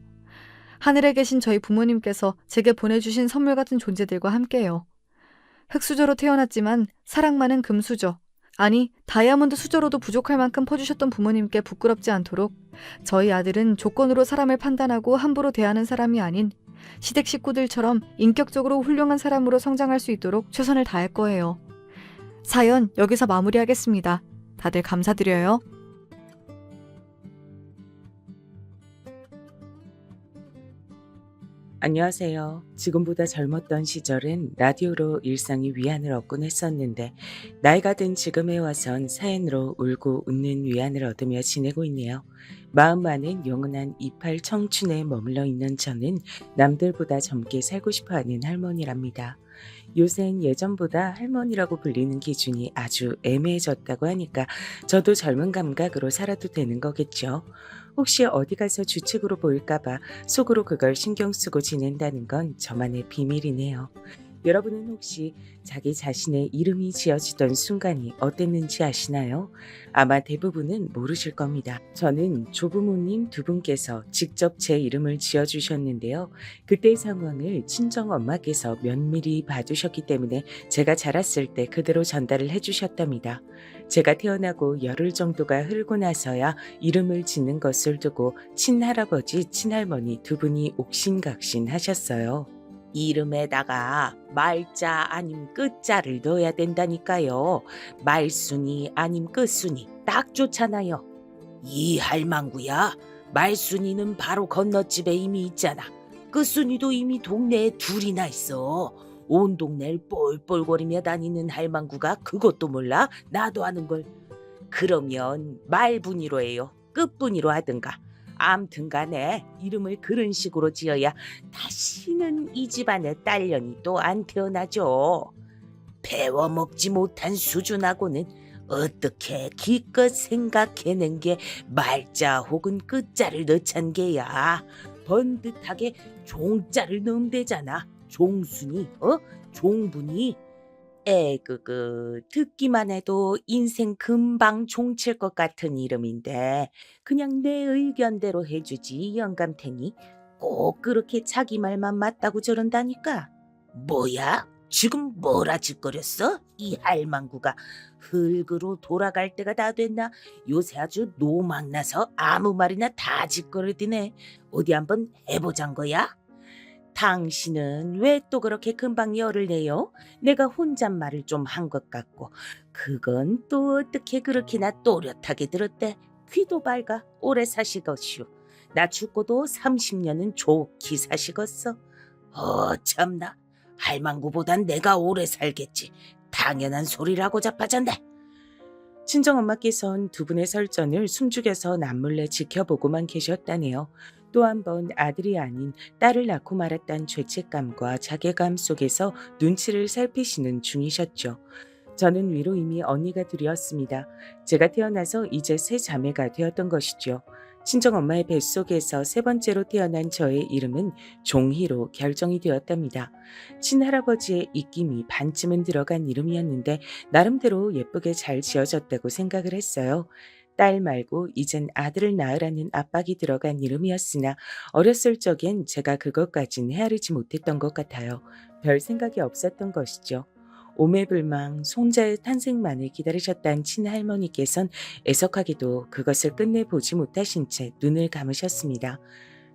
하늘에 계신 저희 부모님께서 제게 보내주신 선물 같은 존재들과 함께요. 흙수저로 태어났지만 사랑 많은 금수저, 아니 다이아몬드 수저로도 부족할 만큼 퍼주셨던 부모님께 부끄럽지 않도록 저희 아들은 조건으로 사람을 판단하고 함부로 대하는 사람이 아닌 시댁 식구들처럼 인격적으로 훌륭한 사람으로 성장할 수 있도록 최선을 다할 거예요. 사연 여기서 마무리하겠습니다. 다들 감사드려요. 안녕하세요. 지금보다 젊었던 시절은 라디오로 일상의 위안을 얻곤 했었는데 나이가 든 지금에 와선 사연으로 울고 웃는 위안을 얻으며 지내고 있네요. 마음만은 영원한 이팔 청춘에 머물러 있는 저는 남들보다 젊게 살고 싶어하는 할머니랍니다. 요샌 예전보다 할머니라고 불리는 기준이 아주 애매해졌다고 하니까 저도 젊은 감각으로 살아도 되는 거겠죠. 혹시 어디 가서 주책으로 보일까봐 속으로 그걸 신경 쓰고 지낸다는 건 저만의 비밀이네요. 여러분은 혹시 자기 자신의 이름이 지어지던 순간이 어땠는지 아시나요? 아마 대부분은 모르실 겁니다. 저는 조부모님 두 분께서 직접 제 이름을 지어주셨는데요. 그때의 상황을 친정엄마께서 면밀히 봐두셨기 때문에 제가 자랐을 때 그대로 전달을 해주셨답니다. 제가 태어나고 열흘 정도가 흐르고 나서야 이름을 짓는 것을 두고 친할아버지, 친할머니 두 분이 옥신각신 하셨어요. 이름에다가 말자 아님 끝자를 넣어야 된다니까요. 말순이 아님 끝순이 딱 좋잖아요. 이 할망구야, 말순이는 바로 건너집에 이미 있잖아. 끝순이도 이미 동네에 둘이나 있어. 온 동네를 뻘뻘거리며 다니는 할망구가 그것도 몰라? 나도 아는걸. 그러면 말분이로 해요. 끝분이로 하든가. 암튼 간에 이름을 그런 식으로 지어야 다시는 이 집안에 딸년이 또 안 태어나죠. 배워먹지 못한 수준하고는 어떻게 기껏 생각해낸 게 말자 혹은 끝자를 넣잔 게야. 번듯하게 종자를 넣으면 되잖아. 종순이, 종분이. 듣기만 해도 인생 금방 종칠 것 같은 이름인데 그냥 내 의견대로 해주지 영감탱이. 꼭 그렇게 자기 말만 맞다고 저런다니까. 뭐야? 지금 뭐라 짓거렸어? 이 할망구가 흙으로 돌아갈 때가 다 됐나? 요새 아주 노망나서 아무 말이나 다 짓거리네. 어디 한번 해보잔 거야? 당신은 왜 또 그렇게 금방 열을 내요? 내가 혼잣말을 좀 한 것 같고 그건 또 어떻게 그렇게나 또렷하게 들었대. 귀도 밝아 오래 사시겄슈. 나 죽고도 30년은 좋게 사시겄어. 참나. 할망구보단 내가 오래 살겠지. 당연한 소리라고 자빠졌네. 친정엄마께선 두 분의 설전을 숨죽여서 남몰래 지켜보고만 계셨다네요. 또 한 번 아들이 아닌 딸을 낳고 말았단 죄책감과 자괴감 속에서 눈치를 살피시는 중이셨죠. 저는 위로 이미 언니가 둘이었습니다. 제가 태어나서 이제 세 자매가 되었던 것이죠. 친정엄마의 뱃속에서 세 번째로 태어난 저의 이름은 종희로 결정이 되었답니다. 친할아버지의 입김이 반쯤은 들어간 이름이었는데 나름대로 예쁘게 잘 지어졌다고 생각을 했어요. 딸 말고 이젠 아들을 낳으라는 압박이 들어간 이름이었으나 어렸을 적엔 제가 그것까진 헤아리지 못했던 것 같아요. 별 생각이 없었던 것이죠. 오매불망 손자의 탄생만을 기다리셨던 친할머니께선 애석하게도 그것을 끝내 보지 못하신 채 눈을 감으셨습니다.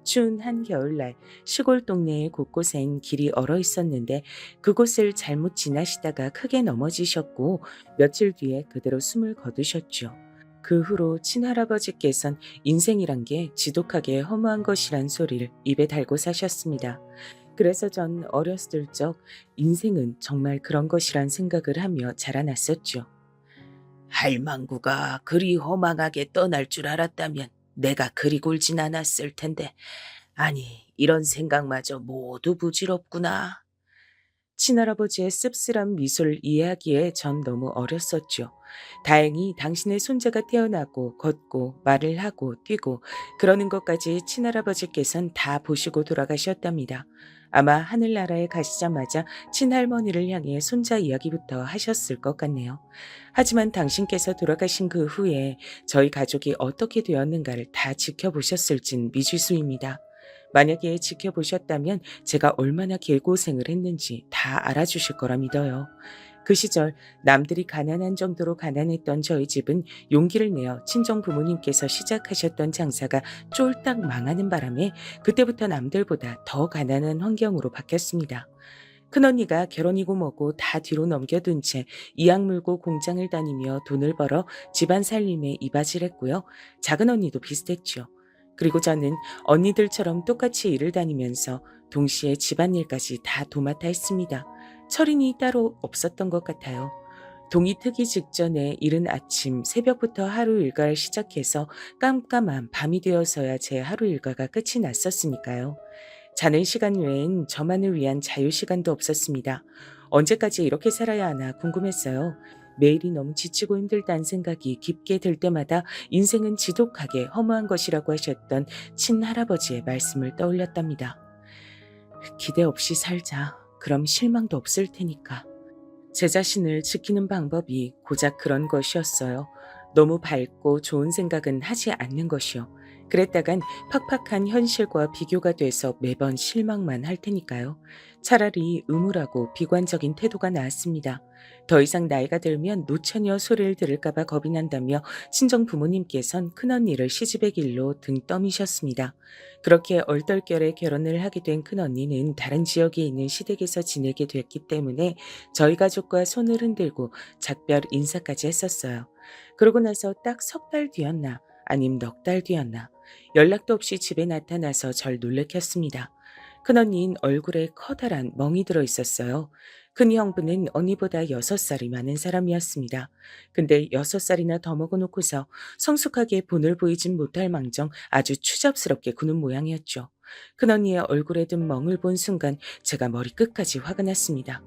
추운 한겨울날 시골 동네의 곳곳엔 길이 얼어 있었는데 그곳을 잘못 지나시다가 크게 넘어지셨고 며칠 뒤에 그대로 숨을 거두셨죠. 그 후로 친할아버지께선 인생이란 게 지독하게 허무한 것이란 소리를 입에 달고 사셨습니다. 그래서 전 어렸을 적 인생은 정말 그런 것이란 생각을 하며 자라났었죠. 할망구가 그리 허망하게 떠날 줄 알았다면 내가 그리 굴진 않았을 텐데. 아니, 이런 생각마저 모두 부질없구나. 친할아버지의 씁쓸한 미소를 이해하기에 전 너무 어렸었죠. 다행히 당신의 손자가 태어나고 걷고 말을 하고 뛰고 그러는 것까지 친할아버지께선 다 보시고 돌아가셨답니다. 아마 하늘나라에 가시자마자 친할머니를 향해 손자 이야기부터 하셨을 것 같네요. 하지만 당신께서 돌아가신 그 후에 저희 가족이 어떻게 되었는가를 다 지켜보셨을진 미지수입니다. 만약에 지켜보셨다면 제가 얼마나 개고생을 했는지 다 알아주실 거라 믿어요. 그 시절 남들이 가난한 정도로 가난했던 저희 집은 용기를 내어 친정 부모님께서 시작하셨던 장사가 쫄딱 망하는 바람에 그때부터 남들보다 더 가난한 환경으로 바뀌었습니다. 큰언니가 결혼이고 뭐고 다 뒤로 넘겨둔 채 이악 물고 공장을 다니며 돈을 벌어 집안 살림에 이바지했고요. 작은 언니도 비슷했죠. 그리고 저는 언니들처럼 똑같이 일을 다니면서 동시에 집안일까지 다 도맡아 했습니다. 철인이 따로 없었던 것 같아요. 동이 트기 직전에 이른 아침 새벽부터 하루 일과를 시작해서 깜깜한 밤이 되어서야 제 하루 일과가 끝이 났었으니까요. 자는 시간 외엔 저만을 위한 자유시간도 없었습니다. 언제까지 이렇게 살아야 하나 궁금했어요. 매일이 너무 지치고 힘들다는 생각이 깊게 들 때마다 인생은 지독하게 허무한 것이라고 하셨던 친할아버지의 말씀을 떠올렸답니다. 기대 없이 살자. 그럼 실망도 없을 테니까. 제 자신을 지키는 방법이 고작 그런 것이었어요. 너무 밝고 좋은 생각은 하지 않는 것이요. 그랬다간 팍팍한 현실과 비교가 돼서 매번 실망만 할 테니까요. 차라리 음울하고 비관적인 태도가 나았습니다. 더 이상 나이가 들면 노처녀 소리를 들을까봐 겁이 난다며 친정 부모님께선 큰언니를 시집의 길로 등 떠미셨습니다. 그렇게 얼떨결에 결혼을 하게 된 큰언니는 다른 지역에 있는 시댁에서 지내게 됐기 때문에 저희 가족과 손을 흔들고 작별 인사까지 했었어요. 그러고 나서 딱 석 달 뒤였나 아님 넉 달 뒤였나 연락도 없이 집에 나타나서 절 놀래켰습니다. 큰언니는 얼굴에 커다란 멍이 들어 있었어요. 큰 형부는 언니보다 6살이 많은 사람이었습니다. 근데 6살이나 더 먹어놓고서 성숙하게 본을 보이진 못할 망정 아주 추잡스럽게 구는 모양이었죠. 큰언니의 얼굴에 든 멍을 본 순간 제가 머리 끝까지 화가 났습니다.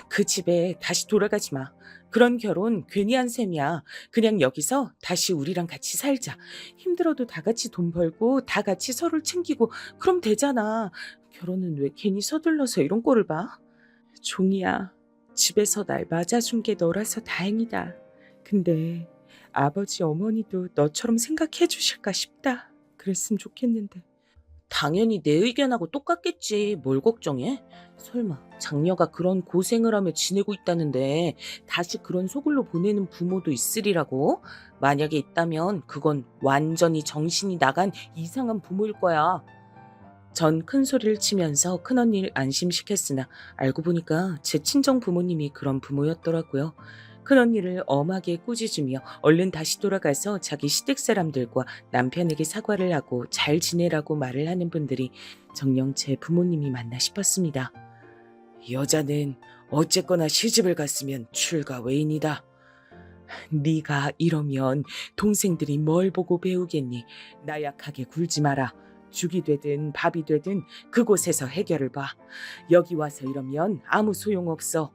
그 집에 다시 돌아가지 마. 그런 결혼 괜히 한 셈이야. 그냥 여기서 다시 우리랑 같이 살자. 힘들어도 다 같이 돈 벌고 다 같이 서로를 챙기고 그럼 되잖아. 결혼은 왜 괜히 서둘러서 이런 꼴을 봐? 종이야. 집에서 날 맞아준 게 너라서 다행이다. 근데 아버지 어머니도 너처럼 생각해 주실까 싶다. 그랬으면 좋겠는데. 당연히 내 의견하고 똑같겠지. 뭘 걱정해? 설마 장녀가 그런 고생을 하며 지내고 있다는데 다시 그런 소굴로 보내는 부모도 있으리라고? 만약에 있다면 그건 완전히 정신이 나간 이상한 부모일 거야. 전 큰 소리를 치면서 큰언니를 안심시켰으나 알고 보니까 제 친정 부모님이 그런 부모였더라고요. 큰언니를 엄하게 꾸짖으며 얼른 다시 돌아가서 자기 시댁 사람들과 남편에게 사과를 하고 잘 지내라고 말을 하는 분들이 정녕 제 부모님이 맞나 싶었습니다. 여자는 어쨌거나 시집을 갔으면 출가 외인이다. 네가 이러면 동생들이 뭘 보고 배우겠니? 나약하게 굴지 마라. 죽이 되든 밥이 되든 그곳에서 해결을 봐. 여기 와서 이러면 아무 소용없어.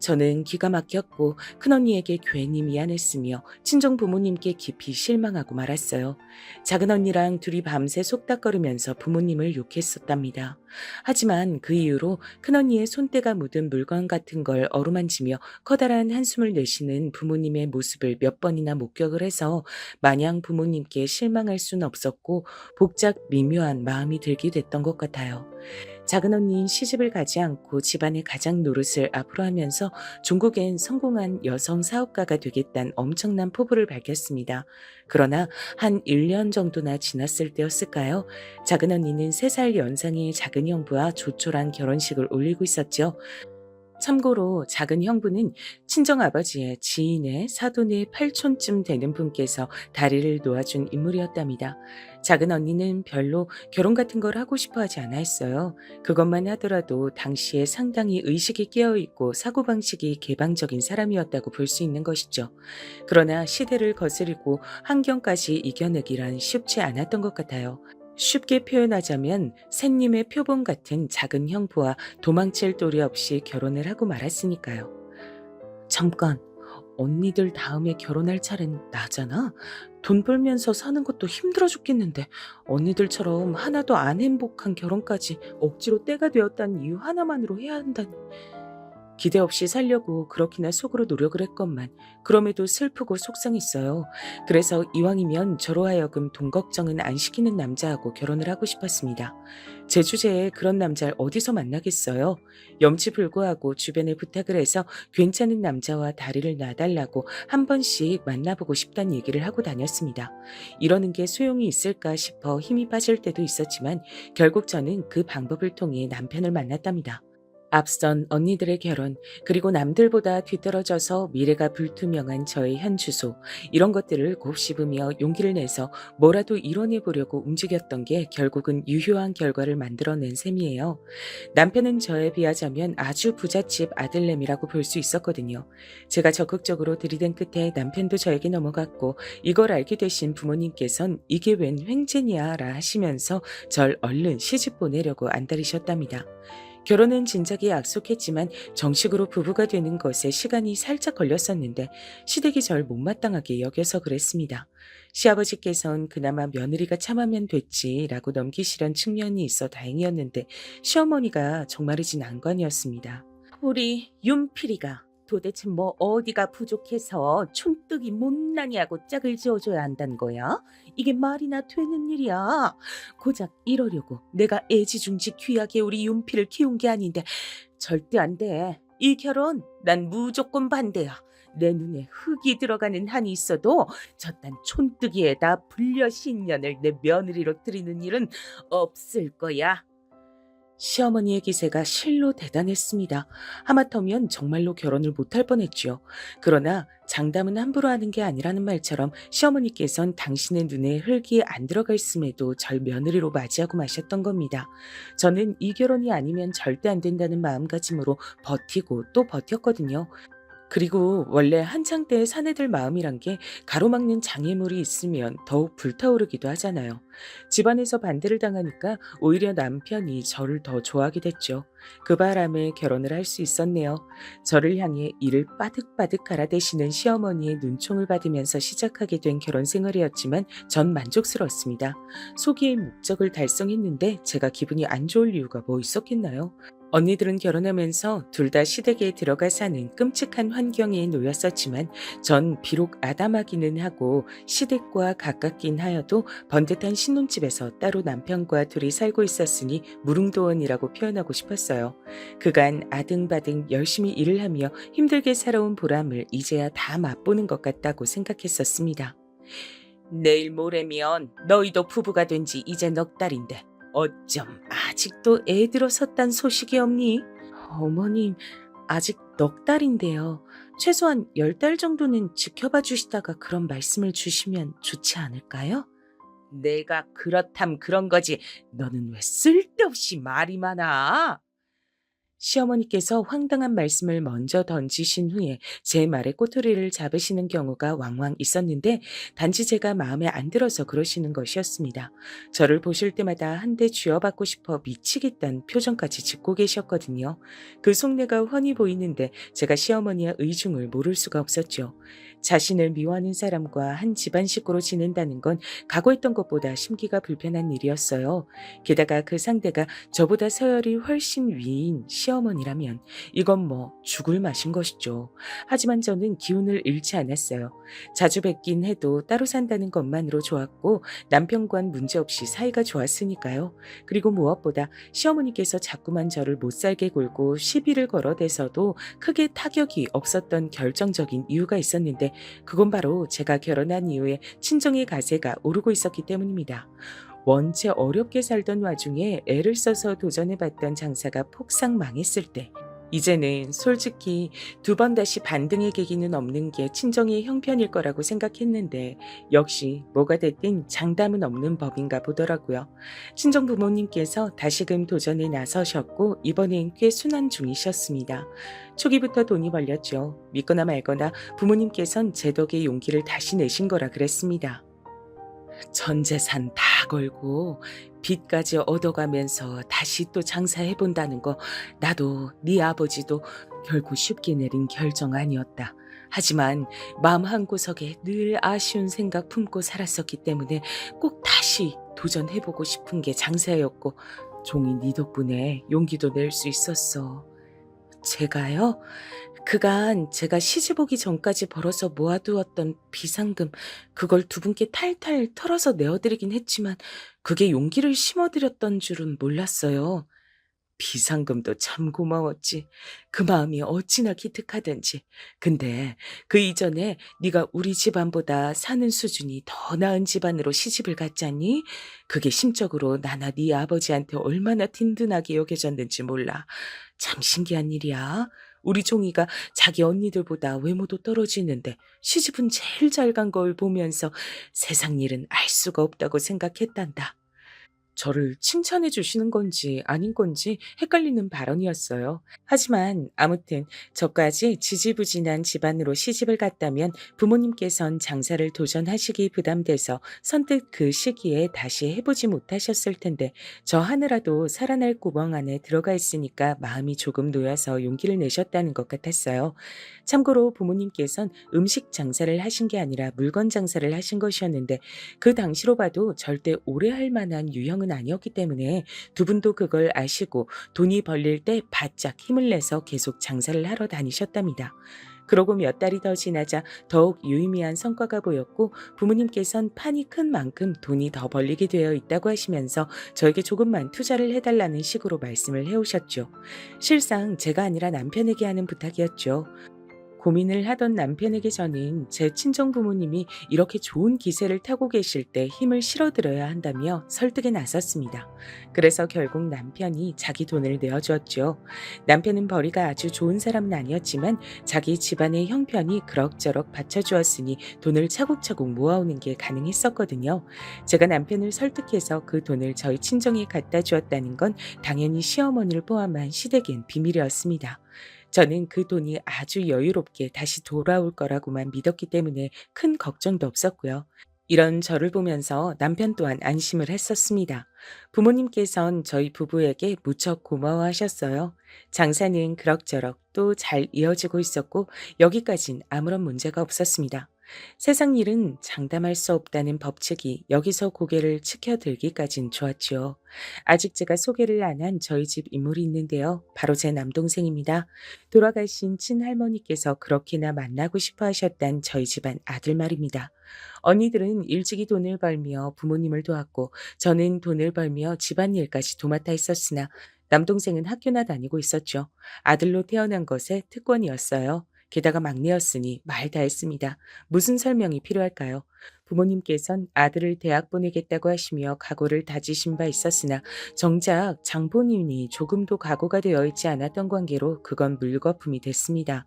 저는 기가 막혔고 큰언니에게 괜히 미안했으며 친정 부모님께 깊이 실망하고 말았어요. 작은 언니랑 둘이 밤새 속닥거리면서 부모님을 욕했었답니다. 하지만 그 이후로 큰언니의 손때가 묻은 물건 같은 걸 어루만지며 커다란 한숨을 내쉬는 부모님의 모습을 몇 번이나 목격을 해서 마냥 부모님께 실망할 순 없었고 복잡 미묘한 마음이 들게 됐던 것 같아요. 작은 언니는 시집을 가지 않고 집안의 가장 노릇을 앞으로 하면서 종국엔 성공한 여성 사업가가 되겠다는 엄청난 포부를 밝혔습니다. 그러나 한 1년 정도나 지났을 때였을까요? 작은 언니는 3살 연상의 작은 형부와 조촐한 결혼식을 올리고 있었죠. 참고로 작은 형부는 친정아버지의 지인의 사돈의 팔촌쯤 되는 분께서 다리를 놓아준 인물이었답니다. 작은 언니는 별로 결혼 같은 걸 하고 싶어 하지 않아 했어요. 그것만 하더라도 당시에 상당히 의식이 깨어있고 사고방식이 개방적인 사람이었다고 볼 수 있는 것이죠. 그러나 시대를 거스르고 환경까지 이겨내기란 쉽지 않았던 것 같아요. 쉽게 표현하자면 샌님의 표본 같은 작은 형부와 도망칠 도리 없이 결혼을 하고 말았으니까요. 잠깐, 언니들 다음에 결혼할 차례는 나잖아? 돈 벌면서 사는 것도 힘들어 죽겠는데 언니들처럼 하나도 안 행복한 결혼까지 억지로 때가 되었다는 이유 하나만으로 해야 한다니. 기대 없이 살려고 그렇게나 속으로 노력을 했건만 그럼에도 슬프고 속상했어요. 그래서 이왕이면 저로 하여금 돈 걱정은 안 시키는 남자하고 결혼을 하고 싶었습니다. 제 주제에 그런 남자를 어디서 만나겠어요. 염치불구하고 주변에 부탁을 해서 괜찮은 남자와 다리를 놔달라고 한 번씩 만나보고 싶다는 얘기를 하고 다녔습니다. 이러는 게 소용이 있을까 싶어 힘이 빠질 때도 있었지만 결국 저는 그 방법을 통해 남편을 만났답니다. 앞선 언니들의 결혼, 그리고 남들보다 뒤떨어져서 미래가 불투명한 저의 현 주소, 이런 것들을 곱씹으며 용기를 내서 뭐라도 이뤄내보려고 움직였던 게 결국은 유효한 결과를 만들어낸 셈이에요. 남편은 저에 비하자면 아주 부잣집 아들내미라고 볼 수 있었거든요. 제가 적극적으로 들이댄 끝에 남편도 저에게 넘어갔고 이걸 알게 되신 부모님께선 이게 웬 횡재냐 라 하시면서 절 얼른 시집 보내려고 안달이셨답니다. 결혼은 진작에 약속했지만 정식으로 부부가 되는 것에 시간이 살짝 걸렸었는데 시댁이 절 못마땅하게 여겨서 그랬습니다. 시아버지께서는 그나마 며느리가 참으면 됐지라고 넘기시려는 측면이 있어 다행이었는데 시어머니가 정말이지 난관이었습니다. 우리 윤필이가 도대체 뭐 어디가 부족해서 촌뜨기 못나냐고 짝을 지어줘야 한다는 거야? 이게 말이나 되는 일이야. 고작 이러려고 내가 애지중지 귀하게 우리 윤필을 키운 게 아닌데 절대 안 돼. 이 결혼 난 무조건 반대야. 내 눈에 흙이 들어가는 한이 있어도 저딴 촌뜨기에다 불려신년을 내 며느리로 들이는 일은 없을 거야. 시어머니의 기세가 실로 대단했습니다. 하마터면 정말로 결혼을 못할 뻔했지요. 그러나 장담은 함부로 하는 게 아니라는 말처럼 시어머니께선 당신의 눈에 흙이 안 들어가 있음에도 절 며느리로 맞이하고 마셨던 겁니다. 저는 이 결혼이 아니면 절대 안 된다는 마음가짐으로 버티고 또 버텼거든요. 그리고 원래 한창 때 사내들 마음이란 게 가로막는 장애물이 있으면 더욱 불타오르기도 하잖아요. 집안에서 반대를 당하니까 오히려 남편이 저를 더 좋아하게 됐죠. 그 바람에 결혼을 할 수 있었네요. 저를 향해 이를 빠득빠득 갈아대시는 시어머니의 눈총을 받으면서 시작하게 된 결혼 생활이었지만 전 만족스러웠습니다. 소기의 목적을 달성했는데 제가 기분이 안 좋을 이유가 뭐 있었겠나요? 언니들은 결혼하면서 둘 다 시댁에 들어가 사는 끔찍한 환경에 놓였었지만 전 비록 아담하기는 하고 시댁과 가깝긴 하여도 번듯한 신혼집에서 따로 남편과 둘이 살고 있었으니 무릉도원이라고 표현하고 싶었어요. 그간 아등바등 열심히 일을 하며 힘들게 살아온 보람을 이제야 다 맛보는 것 같다고 생각했었습니다. 내일 모레면 너희도 부부가 된 지 이제 넉 달인데 어쩜 아직도 애 들어섰단 소식이 없니? 어머님, 아직 넉 달인데요. 최소한 10달 정도는 지켜봐 주시다가 그런 말씀을 주시면 좋지 않을까요? 내가 그렇담 그런 거지. 너는 왜 쓸데없이 말이 많아? 시어머니께서 황당한 말씀을 먼저 던지신 후에 제 말에 꼬투리를 잡으시는 경우가 왕왕 있었는데 단지 제가 마음에 안 들어서 그러시는 것이었습니다. 저를 보실 때마다 한 대 쥐어받고 싶어 미치겠다는 표정까지 짓고 계셨거든요. 그 속내가 훤히 보이는데 제가 시어머니의 의중을 모를 수가 없었죠. 자신을 미워하는 사람과 한 집안 식구로 지낸다는 건 각오했던 것보다 심기가 불편한 일이었어요. 게다가 그 상대가 저보다 서열이 훨씬 위인 시어머니라면 이건 뭐 죽을 맛인 것이죠. 하지만 저는 기운을 잃지 않았어요. 자주 뵙긴 해도 따로 산다는 것만으로 좋았고 남편과는 문제없이 사이가 좋았으니까요. 그리고 무엇보다 시어머니께서 자꾸만 저를 못살게 굴고 시비를 걸어대서도 크게 타격이 없었던 결정적인 이유가 있었는데 그건 바로 제가 결혼한 이후에 친정의 가세가 오르고 있었기 때문입니다. 원체 어렵게 살던 와중에 애를 써서 도전해봤던 장사가 폭삭 망했을 때 이제는 솔직히 두 번 다시 반등의 계기는 없는 게 친정의 형편일 거라고 생각했는데 역시 뭐가 됐든 장담은 없는 법인가 보더라고요. 친정 부모님께서 다시금 도전에 나서셨고 이번엔 꽤 순한 중이셨습니다. 초기부터 돈이 벌렸죠. 믿거나 말거나 부모님께선 제 덕에 용기를 다시 내신 거라 그랬습니다. 전 재산 다 걸고 빚까지 얻어가면서 다시 또 장사해본다는 거 나도 네 아버지도 결국 쉽게 내린 결정 아니었다. 하지만 마음 한구석에 늘 아쉬운 생각 품고 살았었기 때문에 꼭 다시 도전해보고 싶은 게 장사였고 종이 네 덕분에 용기도 낼 수 있었어. 제가요? 그간 제가 시집 오기 전까지 벌어서 모아두었던 비상금, 그걸 두 분께 탈탈 털어서 내어드리긴 했지만 그게 용기를 심어드렸던 줄은 몰랐어요. 비상금도 참 고마웠지. 그 마음이 어찌나 기특하던지. 근데 그 이전에 네가 우리 집안보다 사는 수준이 더 나은 집안으로 시집을 갔잖니? 그게 심적으로 나나 네 아버지한테 얼마나 든든하게 여겨졌는지 몰라. 참 신기한 일이야. 우리 종이가 자기 언니들보다 외모도 떨어지는데 시집은 제일 잘 간 걸 보면서 세상 일은 알 수가 없다고 생각했단다. 저를 칭찬해 주시는 건지 아닌 건지 헷갈리는 발언이었어요. 하지만 아무튼 저까지 지지부진한 집안으로 시집을 갔다면 부모님께선 장사를 도전하시기 부담돼서 선뜻 그 시기에 다시 해보지 못하셨을 텐데 저 하느라도 살아날 구멍 안에 들어가 있으니까 마음이 조금 놓여서 용기를 내셨다는 것 같았어요. 참고로 부모님께선 음식 장사를 하신 게 아니라 물건 장사를 하신 것이었는데 그 당시로 봐도 절대 오래 할 만한 유형은 아니었기 때문에 두 분도 그걸 아시고 돈이 벌릴 때 바짝 힘을 내서 계속 장사를 하러 다니셨답니다. 그러고 몇 달이 더 지나자 더욱 유의미한 성과가 보였고 부모님께선 판이 큰 만큼 돈이 더 벌리게 되어 있다고 하시면서 저에게 조금만 투자를 해달라는 식으로 말씀을 해오셨죠. 실상 제가 아니라 남편에게 하는 부탁이었죠. 고민을 하던 남편에게 저는 제 친정 부모님이 이렇게 좋은 기세를 타고 계실 때 힘을 실어드려야 한다며 설득에 나섰습니다. 그래서 결국 남편이 자기 돈을 내어주었죠. 남편은 벌이가 아주 좋은 사람은 아니었지만 자기 집안의 형편이 그럭저럭 받쳐주었으니 돈을 차곡차곡 모아오는 게 가능했었거든요. 제가 남편을 설득해서 그 돈을 저희 친정에 갖다 주었다는 건 당연히 시어머니를 포함한 시댁엔 비밀이었습니다. 저는 그 돈이 아주 여유롭게 다시 돌아올 거라고만 믿었기 때문에 큰 걱정도 없었고요. 이런 저를 보면서 남편 또한 안심을 했었습니다. 부모님께선 저희 부부에게 무척 고마워하셨어요. 장사는 그럭저럭 또 잘 이어지고 있었고 여기까진 아무런 문제가 없었습니다. 세상 일은 장담할 수 없다는 법칙이 여기서 고개를 치켜들기까진 좋았지요. 아직 제가 소개를 안 한 저희 집 인물이 있는데요. 바로 제 남동생입니다. 돌아가신 친할머니께서 그렇게나 만나고 싶어 하셨단 저희 집안 아들 말입니다. 언니들은 일찍이 돈을 벌며 부모님을 도왔고 저는 돈을 벌며 집안일까지 도맡아 했었으나 남동생은 학교나 다니고 있었죠. 아들로 태어난 것에 특권이었어요. 게다가 막내였으니 말 다 했습니다. 무슨 설명이 필요할까요? 부모님께선 아들을 대학 보내겠다고 하시며 각오를 다지신 바 있었으나 정작 장본인이 조금도 각오가 되어 있지 않았던 관계로 그건 물거품이 됐습니다.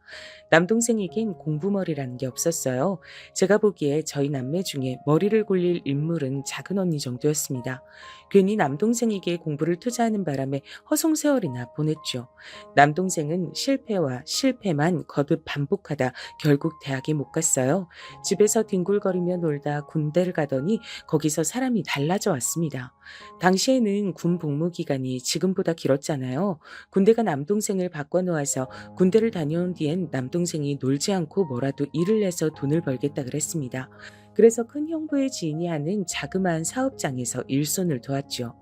남동생에겐 공부머리라는 게 없었어요. 제가 보기에 저희 남매 중에 머리를 굴릴 인물은 작은 언니 정도였습니다. 괜히 남동생에게 공부를 투자하는 바람에 허송세월이나 보냈죠. 남동생은 실패와 실패만 거듭 반복하다 결국 대학에 못 갔어요. 집에서 뒹굴거리며 놀다 군대를 가더니 거기서 사람이 달라져 왔습니다. 당시에는 군 복무 기간이 지금보다 길었잖아요. 군대가 남동생을 바꿔놓아서 군대를 다녀온 뒤엔 남동생이 놀지 않고 뭐라도 일을 해서 돈을 벌겠다 그랬습니다. 그래서 큰 형부의 지인이 하는 자그마한 사업장에서 일손을 도왔죠.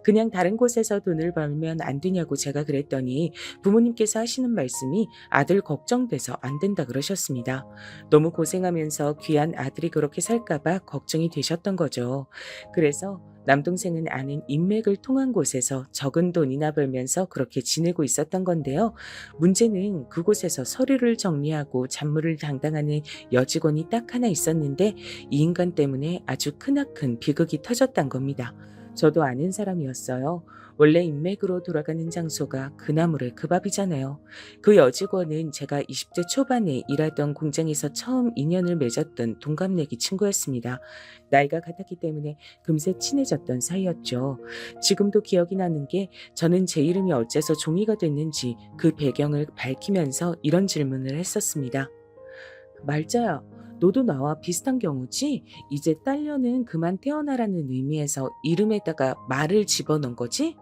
그냥 다른 곳에서 돈을 벌면 안 되냐고 제가 그랬더니 부모님께서 하시는 말씀이 아들 걱정돼서 안 된다 그러셨습니다. 너무 고생하면서 귀한 아들이 그렇게 살까봐 걱정이 되셨던 거죠. 그래서 남동생은 아는 인맥을 통한 곳에서 적은 돈이나 벌면서 그렇게 지내고 있었던 건데요. 문제는 그곳에서 서류를 정리하고 잡무를 담당하는 여직원이 딱 하나 있었는데 이 인간 때문에 아주 크나큰 비극이 터졌단 겁니다. 저도 아는 사람이었어요. 원래 인맥으로 돌아가는 장소가 그 나물의 그 밥이잖아요. 그 여직원은 제가 20대 초반에 일하던 공장에서 처음 인연을 맺었던 동갑내기 친구였습니다. 나이가 같았기 때문에 금세 친해졌던 사이였죠. 지금도 기억이 나는 게 저는 제 이름이 어째서 종이가 됐는지 그 배경을 밝히면서 이런 질문을 했었습니다. 말자야, 너도 나와 비슷한 경우지? 이제 딸려는 그만 태어나라는 의미에서 이름에다가 말을 집어넣은 거지?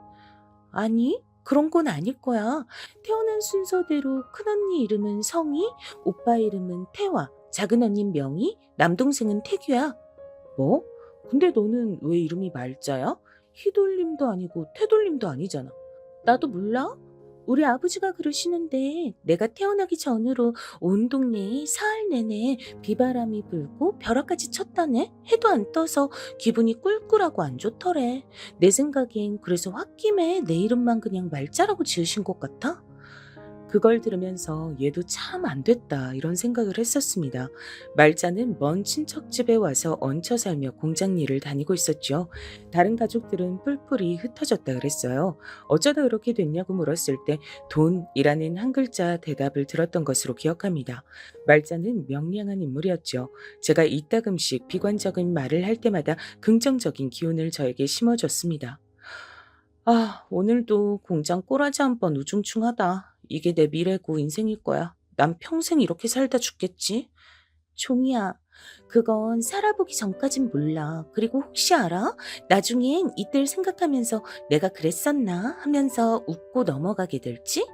아니, 그런 건 아닐 거야. 태어난 순서대로 큰언니 이름은 성희, 오빠 이름은 태화, 작은언니 명희, 남동생은 태규야. 뭐? 근데 너는 왜 이름이 말자야? 희돌림도 아니고 태돌림도 아니잖아. 나도 몰라. 우리 아버지가 그러시는데 내가 태어나기 전으로 온 동네에 사흘 내내 비바람이 불고 벼락까지 쳤다네. 해도 안 떠서 기분이 꿀꿀하고 안 좋더래. 내 생각엔 그래서 홧김에 내 이름만 그냥 말자라고 지으신 것 같아. 그걸 들으면서 얘도 참 안 됐다 이런 생각을 했었습니다. 말자는 먼 친척 집에 와서 얹혀 살며 공장 일을 다니고 있었죠. 다른 가족들은 뿔뿔이 흩어졌다 그랬어요. 어쩌다 그렇게 됐냐고 물었을 때 돈이라는 한 글자 대답을 들었던 것으로 기억합니다. 말자는 명량한 인물이었죠. 제가 이따금씩 비관적인 말을 할 때마다 긍정적인 기운을 저에게 심어줬습니다. 아, 오늘도 공장 꼬라지 한 번 우중충하다. 이게 내 미래고 인생일 거야. 난 평생 이렇게 살다 죽겠지? 종이야, 그건 살아보기 전까진 몰라. 그리고 혹시 알아? 나중엔 이때를 생각하면서 내가 그랬었나 하면서 웃고 넘어가게 될지?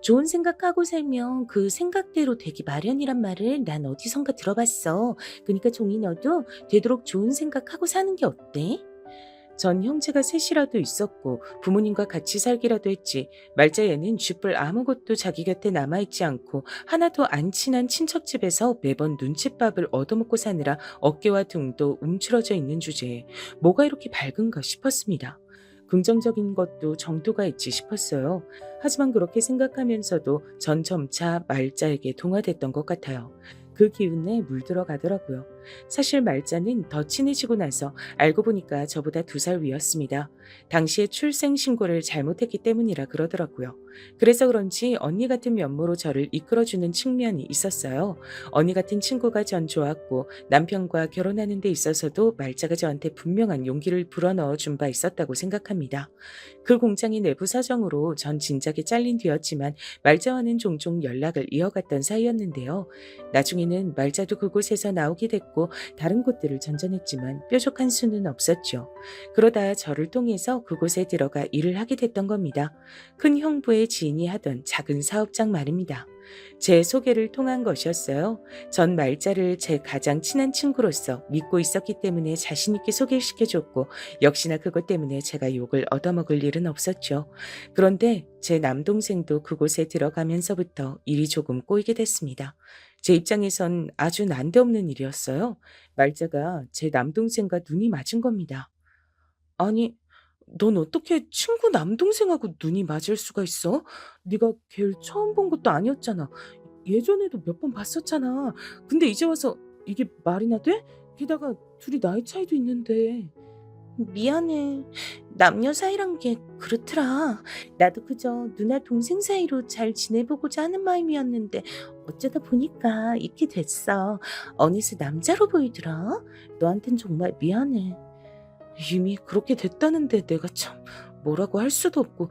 좋은 생각하고 살면 그 생각대로 되기 마련이란 말을 난 어디선가 들어봤어. 그러니까 종이 너도 되도록 좋은 생각하고 사는 게 어때? 전 형제가 셋이라도 있었고 부모님과 같이 살기라도 했지. 말자 얘는 쥐뿔 아무것도 자기 곁에 남아있지 않고 하나도 안 친한 친척집에서 매번 눈칫밥을 얻어먹고 사느라 어깨와 등도 움츠러져 있는 주제에 뭐가 이렇게 밝은가 싶었습니다. 긍정적인 것도 정도가 있지 싶었어요. 하지만 그렇게 생각하면서도 전 점차 말자에게 동화됐던 것 같아요. 그 기운에 물들어 가더라고요. 사실 말자는 더 친해지고 나서 알고 보니까 저보다 2살 위였습니다. 당시에 출생 신고를 잘못했기 때문이라 그러더라고요. 그래서 그런지 언니 같은 면모로 저를 이끌어주는 측면이 있었어요. 언니 같은 친구가 전 좋았고 남편과 결혼하는 데 있어서도 말자가 저한테 분명한 용기를 불어넣어 준 바 있었다고 생각합니다. 그 공장의 내부 사정으로 전 진작에 잘린 뒤였지만 말자와는 종종 연락을 이어갔던 사이였는데요. 나중에는 말자도 그곳에서 나오게 됐고 다른 곳들을 전전했지만 뾰족한 수는 없었죠. 그러다 저를 통해서 그곳에 들어가 일을 하게 됐던 겁니다. 큰 형부의 지인이 하던 작은 사업장 말입니다. 제 소개를 통한 것이었어요. 전 말자를 제 가장 친한 친구로서 믿고 있었기 때문에 자신 있게 소개시켜줬고 역시나 그것 때문에 제가 욕을 얻어먹을 일은 없었죠. 그런데 제 남동생도 그곳에 들어가면서부터 일이 조금 꼬이게 됐습니다. 제 입장에선 아주 난데없는 일이었어요. 말자가 제 남동생과 눈이 맞은 겁니다. 아니, 넌 어떻게 친구 남동생하고 눈이 맞을 수가 있어? 네가 걔를 처음 본 것도 아니었잖아. 예전에도 몇 번 봤었잖아. 근데 이제 와서 이게 말이나 돼? 게다가 둘이 나이 차이도 있는데. 미안해. 남녀 사이란 게 그렇더라. 나도 그저 누나 동생 사이로 잘 지내보고자 하는 마음이었는데 어쩌다 보니까 이렇게 됐어. 어느새 남자로 보이더라. 너한텐 정말 미안해. 이미 그렇게 됐다는데 내가 참 뭐라고 할 수도 없고.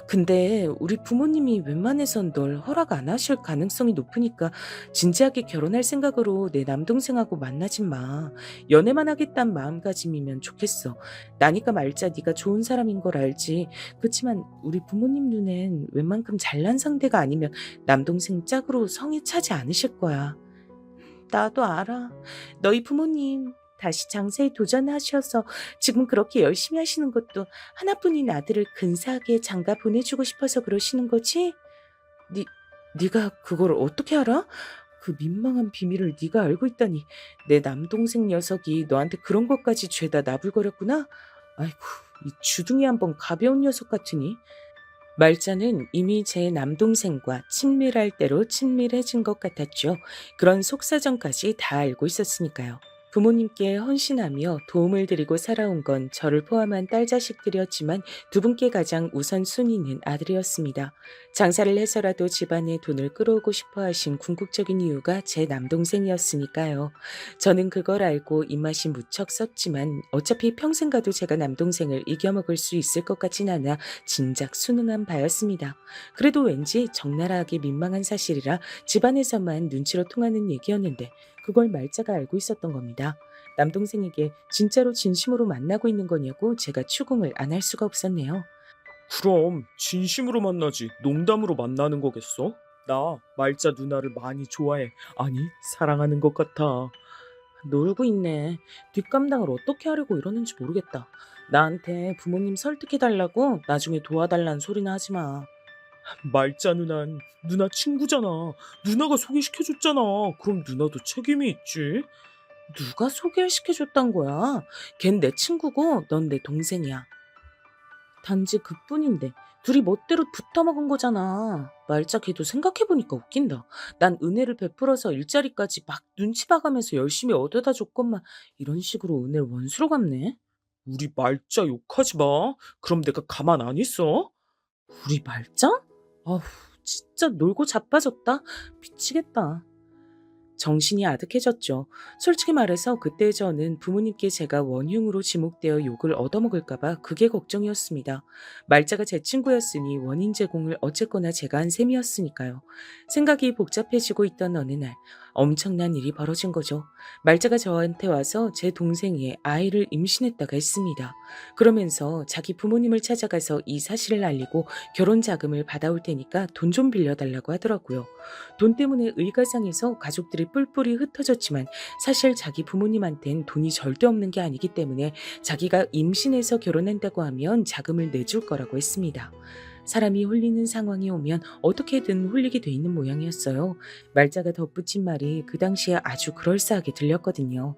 근데 우리 부모님이 웬만해선 널 허락 안 하실 가능성이 높으니까 진지하게 결혼할 생각으로 내 남동생하고 만나지 마. 연애만 하겠다는 마음가짐이면 좋겠어. 나니까 말자 네가 좋은 사람인 걸 알지. 그렇지만 우리 부모님 눈엔 웬만큼 잘난 상대가 아니면 남동생 짝으로 성에 차지 않으실 거야. 나도 알아. 너희 부모님 다시 장사에 도전하셔서 지금 그렇게 열심히 하시는 것도 하나뿐인 아들을 근사하게 장가 보내주고 싶어서 그러시는 거지? 네, 네가 그걸 어떻게 알아? 그 민망한 비밀을 네가 알고 있다니. 내 남동생 녀석이 너한테 그런 것까지 죄다 나불거렸구나? 아이고, 이 주둥이 한번 가벼운 녀석 같으니. 말자는 이미 제 남동생과 친밀할 대로 친밀해진 것 같았죠. 그런 속사정까지 다 알고 있었으니까요. 부모님께 헌신하며 도움을 드리고 살아온 건 저를 포함한 딸 자식들이었지만 두 분께 가장 우선순위는 아들이었습니다. 장사를 해서라도 집안에 돈을 끌어오고 싶어 하신 궁극적인 이유가 제 남동생이었으니까요. 저는 그걸 알고 입맛이 무척 썼지만 어차피 평생 가도 제가 남동생을 이겨먹을 수 있을 것 같진 않아 진작 순응한 바였습니다. 그래도 왠지 적나라하게 민망한 사실이라 집안에서만 눈치로 통하는 얘기였는데 그걸 말자가 알고 있었던 겁니다. 남동생에게 진짜로 진심으로 만나고 있는 거냐고 제가 추궁을 안 할 수가 없었네요. 그럼 진심으로 만나지 농담으로 만나는 거겠어? 나 말자 누나를 많이 좋아해. 아니, 사랑하는 것 같아. 놀고 있네. 뒷감당을 어떻게 하려고 이러는지 모르겠다. 나한테 부모님 설득해달라고 나중에 도와달라는 소리나 하지 마. 말자 누난 누나 친구잖아. 누나가 소개시켜줬잖아. 그럼 누나도 책임이 있지. 누가 소개를 시켜줬단 거야? 걘 내 친구고 넌 내 동생이야. 단지 그뿐인데 둘이 멋대로 붙어먹은 거잖아. 말자 걔도 생각해보니까 웃긴다. 난 은혜를 베풀어서 일자리까지 막 눈치 봐가면서 열심히 얻어다 줬건만 이런 식으로 은혜를 원수로 갚네. 우리 말자 욕하지 마. 그럼 내가 가만 안 있어? 우리 말자? 아휴, 진짜 놀고 자빠졌다. 미치겠다. 정신이 아득해졌죠. 솔직히 말해서 그때 저는 부모님께 제가 원흉으로 지목되어 욕을 얻어먹을까봐 그게 걱정이었습니다. 말자가 제 친구였으니 원인 제공을 어쨌거나 제가 한 셈이었으니까요. 생각이 복잡해지고 있던 어느 날 엄청난 일이 벌어진 거죠. 말자가 저한테 와서 제 동생이 아이를 임신했다가 했습니다. 그러면서 자기 부모님을 찾아가서 이 사실을 알리고 결혼 자금을 받아올 테니까 돈 좀 빌려달라고 하더라고요. 돈 때문에 의가상에서 가족들이 뿔뿔이 흩어졌지만 사실 자기 부모님한텐 돈이 절대 없는 게 아니기 때문에 자기가 임신해서 결혼한다고 하면 자금을 내줄 거라고 했습니다. 사람이 홀리는 상황이 오면 어떻게든 홀리게 돼 있는 모양이었어요. 말자가 덧붙인 말이 그 당시에 아주 그럴싸하게 들렸거든요.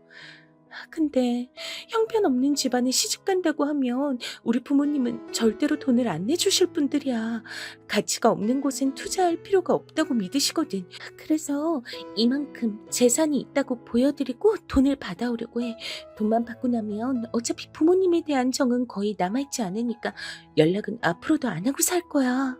근데 형편없는 집안에 시집간다고 하면 우리 부모님은 절대로 돈을 안 내주실 분들이야. 가치가 없는 곳엔 투자할 필요가 없다고 믿으시거든. 그래서 이만큼 재산이 있다고 보여드리고 돈을 받아오려고 해. 돈만 받고 나면 어차피 부모님에 대한 정은 거의 남아있지 않으니까 연락은 앞으로도 안 하고 살 거야.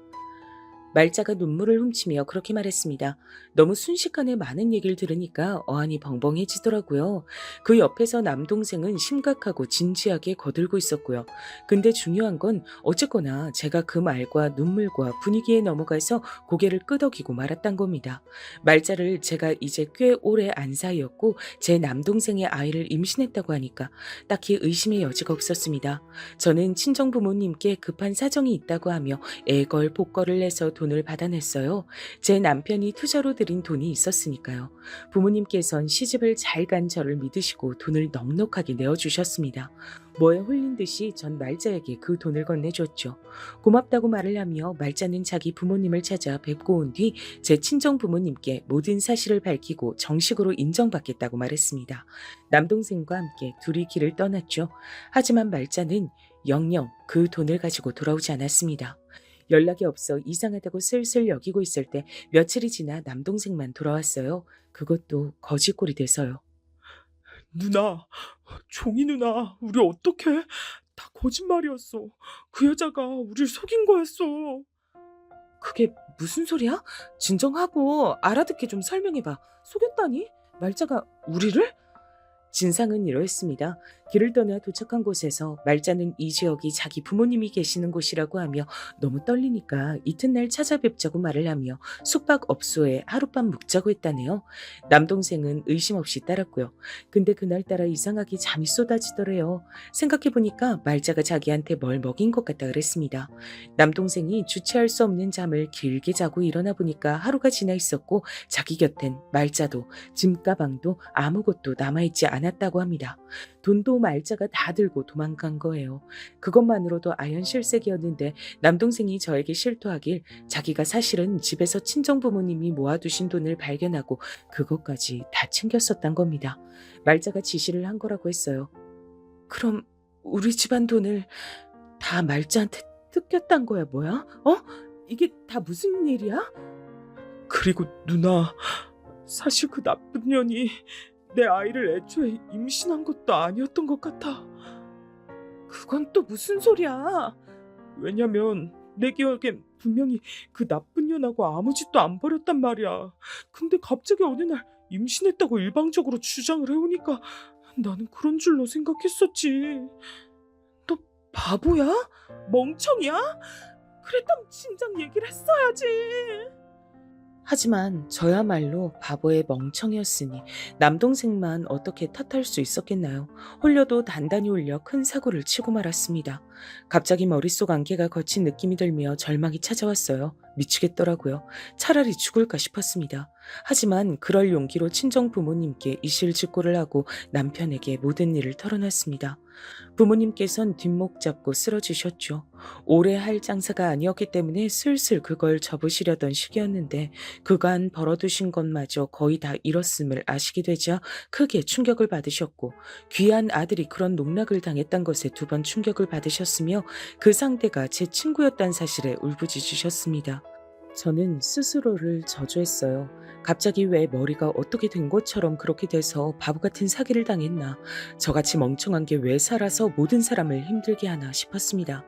말자가 눈물을 훔치며 그렇게 말했습니다. 너무 순식간에 많은 얘기를 들으니까 어안이 벙벙해지더라고요. 그 옆에서 남동생은 심각하고 진지하게 거들고 있었고요. 근데 중요한 건 어쨌거나 제가 그 말과 눈물과 분위기에 넘어가서 고개를 끄덕이고 말았단 겁니다. 말자를 제가 이제 꽤 오래 안 사이였고 제 남동생의 아이를 임신했다고 하니까 딱히 의심의 여지가 없었습니다. 저는 친정 부모님께 급한 사정이 있다고 하며 애걸 복걸을 내서 돈을 받아냈어요. 제 남편이 투자로 들인 돈이 있었으니까요. 부모님께선 시집을 잘 간 저를 믿으시고 돈을 넉넉하게 내어주셨습니다. 뭐에 홀린 듯이 전 말자에게 그 돈을 건네줬죠. 고맙다고 말을 하며 말자는 자기 부모님을 찾아 뵙고 온 뒤 제 친정 부모님께 모든 사실을 밝히고 정식으로 인정받겠다고 말했습니다. 남동생과 함께 둘이 길을 떠났죠. 하지만 말자는 영영 그 돈을 가지고 돌아오지 않았습니다. 연락이 없어 이상하다고 슬슬 여기고 있을 때 며칠이 지나 남동생만 돌아왔어요. 그것도 거지꼴이 돼서요. 누나, 종이 누나, 우리 어떡해? 다 거짓말이었어. 그 여자가 우릴 속인 거였어. 그게 무슨 소리야? 진정하고 알아듣게 좀 설명해봐. 속였다니? 말자가 우리를? 진상은 이러했습니다. 길을 떠나 도착한 곳에서 말자는 이 지역이 자기 부모님이 계시는 곳이라고 하며 너무 떨리니까 이튿날 찾아뵙자고 말을 하며 숙박업소에 하룻밤 묵자고 했다네요. 남동생은 의심 없이 따랐고요. 근데 그날따라 이상하게 잠이 쏟아지더래요. 생각해보니까 말자가 자기한테 뭘 먹인 것 같다 그랬습니다. 남동생이 주체할 수 없는 잠을 길게 자고 일어나 보니까 하루가 지나 있었고 자기 곁엔 말자도 짐 가방도 아무것도 남아있지 않았다고 합니다. 돈도 말자가 다 들고 도망간 거예요. 그것만으로도 아연실색이었는데 남동생이 저에게 실토하길 자기가 사실은 집에서 친정 부모님이 모아두신 돈을 발견하고 그것까지 다 챙겼었단 겁니다. 말자가 지시를 한 거라고 했어요. 그럼 우리 집안 돈을 다 말자한테 뜯겼단 거야 뭐야? 이게 다 무슨 일이야? 그리고 누나, 사실 그 나쁜 년이 내 아이를 애초에 임신한 것도 아니었던 것 같아. 그건 또 무슨 소리야? 왜냐면 내 기억엔 분명히 그 나쁜 년하고 아무 짓도 안 벌였단 말이야. 근데 갑자기 어느 날 임신했다고 일방적으로 주장을 해오니까 나는 그런 줄로 생각했었지. 너 바보야? 멍청이야? 그랬다면 진작 얘기를 했어야지. 하지만 저야말로 바보의 멍청이였으니 남동생만 어떻게 탓할 수 있었겠나요? 홀려도 단단히 울려 큰 사고를 치고 말았습니다. 갑자기 머릿속 안개가 거친 느낌이 들며 절망이 찾아왔어요. 미치겠더라고요. 차라리 죽을까 싶었습니다. 하지만 그럴 용기로 친정 부모님께 이실직고를 하고 남편에게 모든 일을 털어놨습니다. 부모님께선 뒷목 잡고 쓰러지셨죠. 오래 할 장사가 아니었기 때문에 슬슬 그걸 접으시려던 시기였는데 그간 벌어두신 것마저 거의 다 잃었음을 아시게 되자 크게 충격을 받으셨고 귀한 아들이 그런 농락을 당했던 것에 두 번 충격을 받으셨으며 그 상대가 제 친구였다는 사실에 울부짖으셨습니다. 저는 스스로를 저주했어요. 갑자기 왜 머리가 어떻게 된 것처럼 그렇게 돼서 바보 같은 사기를 당했나. 저같이 멍청한 게 왜 살아서 모든 사람을 힘들게 하나 싶었습니다.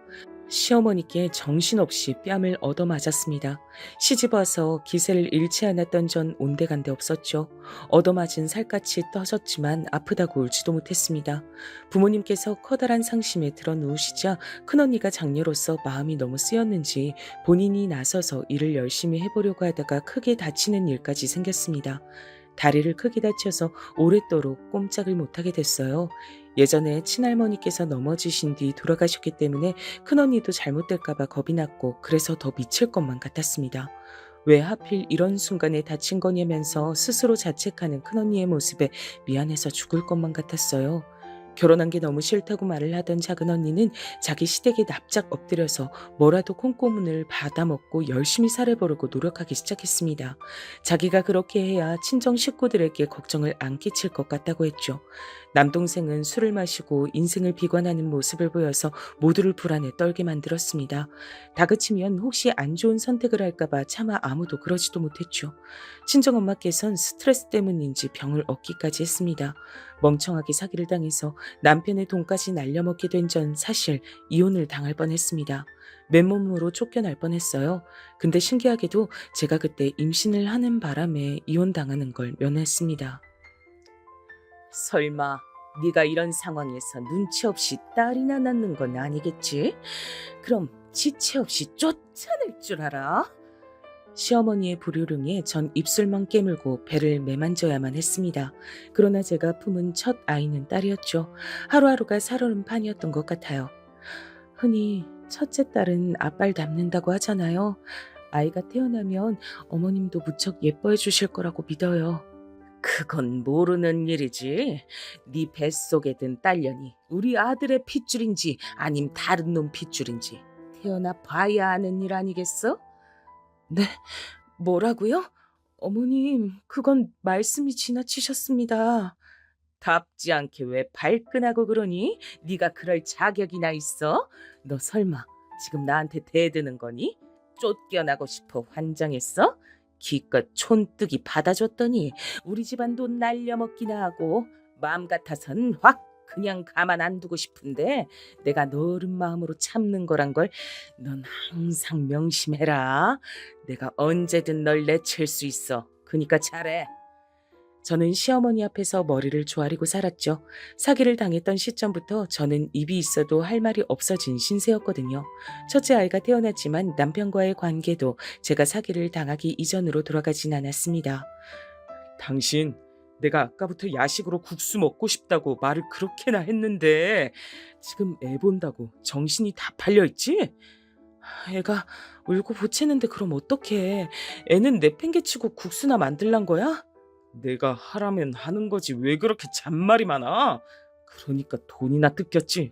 시어머니께 정신없이 뺨을 얻어맞았습니다. 시집와서 기세를 잃지 않았던 전 온데간데 없었죠. 얻어맞은 살갗이 떠졌지만 아프다고 울지도 못했습니다. 부모님께서 커다란 상심에 들어 누우시자 큰언니가 장녀로서 마음이 너무 쓰였는지 본인이 나서서 일을 열심히 해보려고 하다가 크게 다치는 일까지 생겼습니다. 다리를 크게 다쳐서 오랫도록 꼼짝을 못하게 됐어요. 예전에 친할머니께서 넘어지신 뒤 돌아가셨기 때문에 큰언니도 잘못될까봐 겁이 났고 그래서 더 미칠 것만 같았습니다. 왜 하필 이런 순간에 다친 거냐면서 스스로 자책하는 큰언니의 모습에 미안해서 죽을 것만 같았어요. 결혼한 게 너무 싫다고 말을 하던 작은 언니는 자기 시댁에 납작 엎드려서 뭐라도 콩고문을 받아먹고 열심히 살아보려고 노력하기 시작했습니다. 자기가 그렇게 해야 친정 식구들에게 걱정을 안 끼칠 것 같다고 했죠. 남동생은 술을 마시고 인생을 비관하는 모습을 보여서 모두를 불안에 떨게 만들었습니다. 다그치면 혹시 안 좋은 선택을 할까봐 차마 아무도 그러지도 못했죠. 친정엄마께선 스트레스 때문인지 병을 얻기까지 했습니다. 멍청하게 사기를 당해서 남편의 돈까지 날려먹게 된 전 사실 이혼을 당할 뻔했습니다. 맨몸으로 쫓겨날 뻔했어요. 근데 신기하게도 제가 그때 임신을 하는 바람에 이혼당하는 걸 면했습니다. 설마 네가 이런 상황에서 눈치 없이 딸이나 낳는 건 아니겠지? 그럼 지체 없이 쫓아낼 줄 알아? 시어머니의 불효령에 전 입술만 깨물고 배를 매만져야만 했습니다. 그러나 제가 품은 첫 아이는 딸이었죠. 하루하루가 살얼음판이었던 것 같아요. 흔히 첫째 딸은 아빠를 닮는다고 하잖아요. 아이가 태어나면 어머님도 무척 예뻐해 주실 거라고 믿어요. 그건 모르는 일이지. 네 뱃속에 든 딸년이 우리 아들의 핏줄인지 아님 다른 놈 핏줄인지 태어나 봐야 아는 일 아니겠어? 네, 뭐라고요? 어머님, 그건 말씀이 지나치셨습니다. 답지 않게 왜 발끈하고 그러니? 네가 그럴 자격이나 있어? 너 설마 지금 나한테 대드는 거니? 쫓겨나고 싶어 환장했어? 기껏 촌뜨기 받아줬더니 우리 집안 돈 날려먹기나 하고 마음 같아선 확 그냥 가만 안 두고 싶은데 내가 너른 마음으로 참는 거란 걸 넌 항상 명심해라. 내가 언제든 널 내칠 수 있어. 그니까 잘해. 저는 시어머니 앞에서 머리를 조아리고 살았죠. 사기를 당했던 시점부터 저는 입이 있어도 할 말이 없어진 신세였거든요. 첫째 아이가 태어났지만 남편과의 관계도 제가 사기를 당하기 이전으로 돌아가진 않았습니다. 당신, 내가 아까부터 야식으로 국수 먹고 싶다고 말을 그렇게나 했는데 지금 애 본다고 정신이 다 팔려있지? 애가 울고 보채는데 그럼 어떡해. 애는 내팽개치고 국수나 만들란 거야? 내가 하라면 하는 거지 왜 그렇게 잔말이 많아? 그러니까 돈이나 뜯겼지.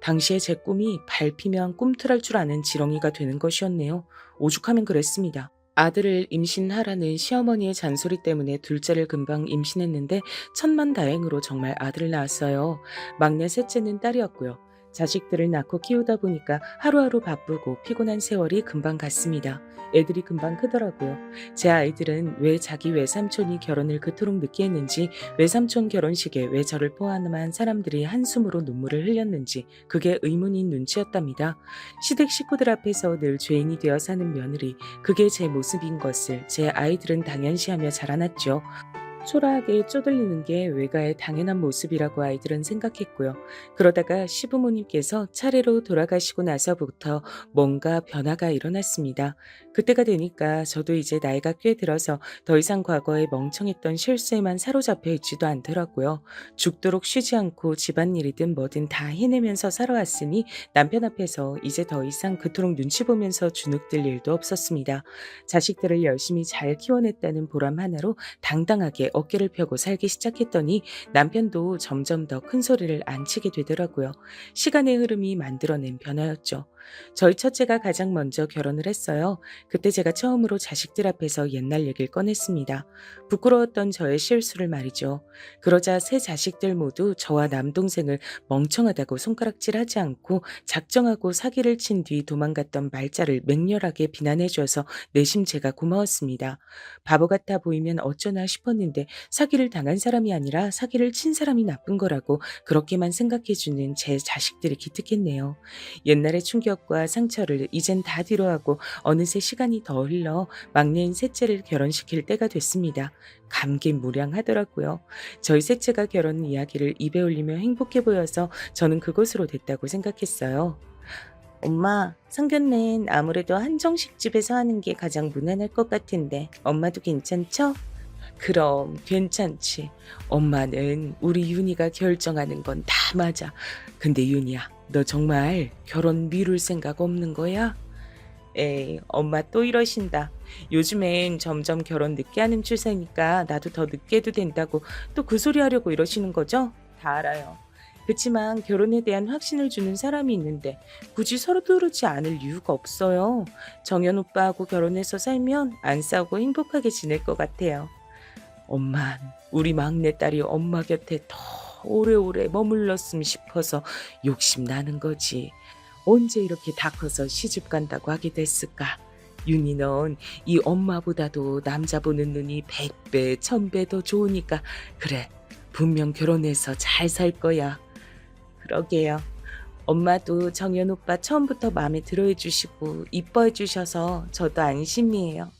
당시에 제 꿈이 밟히면 꿈틀할 줄 아는 지렁이가 되는 것이었네요. 오죽하면 그랬습니다. 아들을 임신하라는 시어머니의 잔소리 때문에 둘째를 금방 임신했는데 천만다행으로 정말 아들을 낳았어요. 막내 셋째는 딸이었고요. 자식들을 낳고 키우다 보니까 하루하루 바쁘고 피곤한 세월이 금방 갔습니다. 애들이 금방 크더라고요. 제 아이들은 왜 자기 외삼촌이 결혼을 그토록 늦게 했는지, 외삼촌 결혼식에 왜 저를 포함한 사람들이 한숨으로 눈물을 흘렸는지 그게 의문인 눈치였답니다. 시댁 식구들 앞에서 늘 죄인이 되어 사는 며느리, 그게 제 모습인 것을 제 아이들은 당연시하며 자라났죠. 초라하게 쪼들리는 게 외가의 당연한 모습이라고 아이들은 생각했고요. 그러다가 시부모님께서 차례로 돌아가시고 나서부터 뭔가 변화가 일어났습니다. 그때가 되니까 저도 이제 나이가 꽤 들어서 더 이상 과거에 멍청했던 실수에만 사로잡혀 있지도 않더라고요. 죽도록 쉬지 않고 집안일이든 뭐든 다 해내면서 살아왔으니 남편 앞에서 이제 더 이상 그토록 눈치 보면서 주눅들 일도 없었습니다. 자식들을 열심히 잘 키워냈다는 보람 하나로 당당하게 어깨를 펴고 살기 시작했더니 남편도 점점 더 큰 소리를 안 치게 되더라고요. 시간의 흐름이 만들어낸 변화였죠. 저희 첫째가 가장 먼저 결혼을 했어요. 그때 제가 처음으로 자식들 앞에서 옛날 얘기를 꺼냈습니다. 부끄러웠던 저의 실수를 말이죠. 그러자 세 자식들 모두 저와 남동생을 멍청하다고 손가락질하지 않고 작정하고 사기를 친 뒤 도망갔던 말자를 맹렬하게 비난해줘서 내심 제가 고마웠습니다. 바보 같아 보이면 어쩌나 싶었는데 사기를 당한 사람이 아니라 사기를 친 사람이 나쁜 거라고 그렇게만 생각해주는 제 자식들이 기특했네요. 옛날의 충격과 상처를 이젠 다 뒤로하고 어느새 시간이 더 흘러 막내인 셋째를 결혼시킬 때가 됐습니다. 감개무량하더라고요. 저희 셋째가 결혼 이야기를 입에 올리며 행복해 보여서 저는 그것으로 됐다고 생각했어요. 엄마, 상견례는 아무래도 한정식 집에서 하는 게 가장 무난할 것 같은데 엄마도 괜찮죠? 그럼 괜찮지. 엄마는 우리 윤희가 결정하는 건 다 맞아. 근데 윤희야, 너 정말 결혼 미룰 생각 없는 거야? 에이, 엄마 또 이러신다. 요즘엔 점점 결혼 늦게 하는 추세니까 나도 더 늦게 해도 된다고 또 그 소리 하려고 이러시는 거죠? 다 알아요. 그치만 결혼에 대한 확신을 주는 사람이 있는데 굳이 서로 그렇지 않을 이유가 없어요. 정연 오빠하고 결혼해서 살면 안 싸우고 행복하게 지낼 것 같아요. 엄만 우리 막내딸이 엄마 곁에 더 오래오래 머물렀으면 싶어서 욕심나는 거지. 언제 이렇게 다 커서 시집 간다고 하게 됐을까? 윤희 넌 이 엄마보다도 남자 보는 눈이 100배, 1000배 더 좋으니까 그래, 분명 결혼해서 잘 살 거야. 그러게요. 엄마도 정연 오빠 처음부터 마음에 들어해 주시고 이뻐해 주셔서 저도 안심이에요.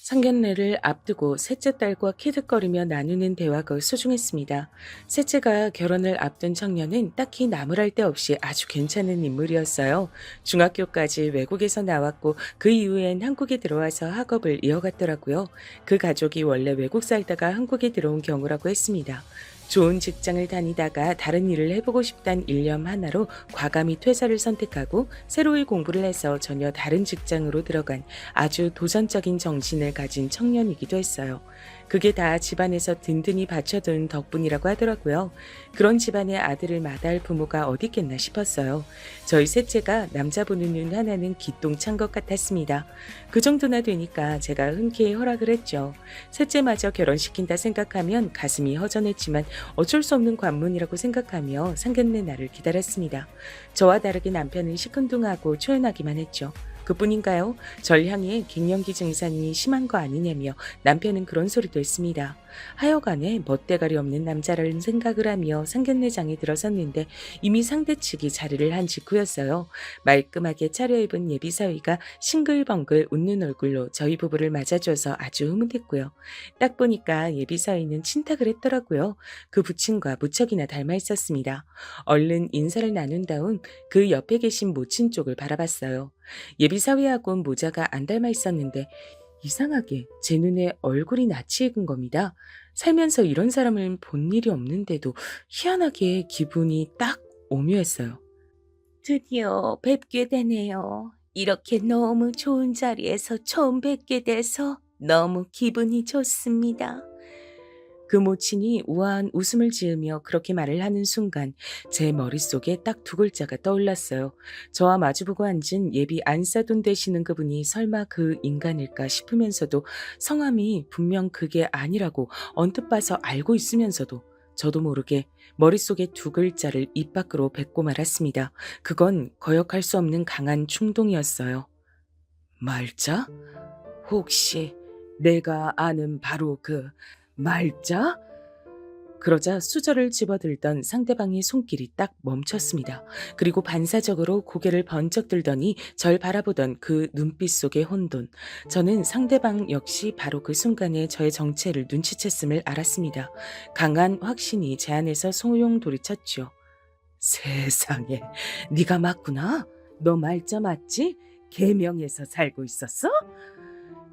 상견례를 앞두고 셋째 딸과 키득거리며 나누는 대화가 소중했습니다. 셋째가 결혼을 앞둔 청년은 딱히 나무랄 데 없이 아주 괜찮은 인물이었어요. 중학교까지 외국에서 나왔고 그 이후엔 한국에 들어와서 학업을 이어갔더라고요. 그 가족이 원래 외국 살다가 한국에 들어온 경우라고 했습니다. 좋은 직장을 다니다가 다른 일을 해보고 싶단 일념 하나로 과감히 퇴사를 선택하고 새로이 공부를 해서 전혀 다른 직장으로 들어간 아주 도전적인 정신을 가진 청년이기도 했어요. 그게 다 집안에서 든든히 받쳐둔 덕분이라고 하더라고요. 그런 집안의 아들을 마다할 부모가 어디 있겠나 싶었어요. 저희 셋째가 남자 보는 눈 하나는 기똥찬 것 같았습니다. 그 정도나 되니까 제가 흔쾌히 허락을 했죠. 셋째마저 결혼시킨다 생각하면 가슴이 허전했지만 어쩔 수 없는 관문이라고 생각하며 상견례 날을 기다렸습니다. 저와 다르게 남편은 시큰둥하고 초연하기만 했죠. 그뿐인가요? 절 향해 갱년기 증상이 심한 거 아니냐며 남편은 그런 소리도 했습니다. 하여간에 멋대가리 없는 남자라는 생각을 하며 상견례장에 들어섰는데 이미 상대 측이 자리를 한 직후였어요. 말끔하게 차려입은 예비사위가 싱글벙글 웃는 얼굴로 저희 부부를 맞아줘서 아주 흐뭇했고요. 딱 보니까 예비사위는 친탁을 했더라고요. 그 부친과 무척이나 닮아 있었습니다. 얼른 인사를 나눈 다음 그 옆에 계신 모친 쪽을 바라봤어요. 예비사위하고는 모자가 안 닮아 있었는데 이상하게 제 눈에 얼굴이 낯이 익은 겁니다. 살면서 이런 사람을 본 일이 없는데도 희한하게 기분이 딱 오묘했어요. 드디어 뵙게 되네요. 이렇게 너무 좋은 자리에서 처음 뵙게 돼서 너무 기분이 좋습니다. 그 모친이 우아한 웃음을 지으며 그렇게 말을 하는 순간 제 머릿속에 딱 두 글자가 떠올랐어요. 저와 마주보고 앉은 예비 안사돈 되시는 그분이 설마 그 인간일까 싶으면서도 성함이 분명 그게 아니라고 언뜻 봐서 알고 있으면서도 저도 모르게 머릿속에 두 글자를 입 밖으로 뱉고 말았습니다. 그건 거역할 수 없는 강한 충동이었어요. 말자? 혹시 내가 아는 바로 그 말자? 그러자 수저를 집어들던 상대방의 손길이 딱 멈췄습니다. 그리고 반사적으로 고개를 번쩍 들더니 절 바라보던 그 눈빛 속의 혼돈. 저는 상대방 역시 바로 그 순간에 저의 정체를 눈치챘음을 알았습니다. 강한 확신이 제 안에서 소용돌이쳤죠. 세상에, 네가 맞구나. 너 말자 맞지? 계명에서 살고 있었어?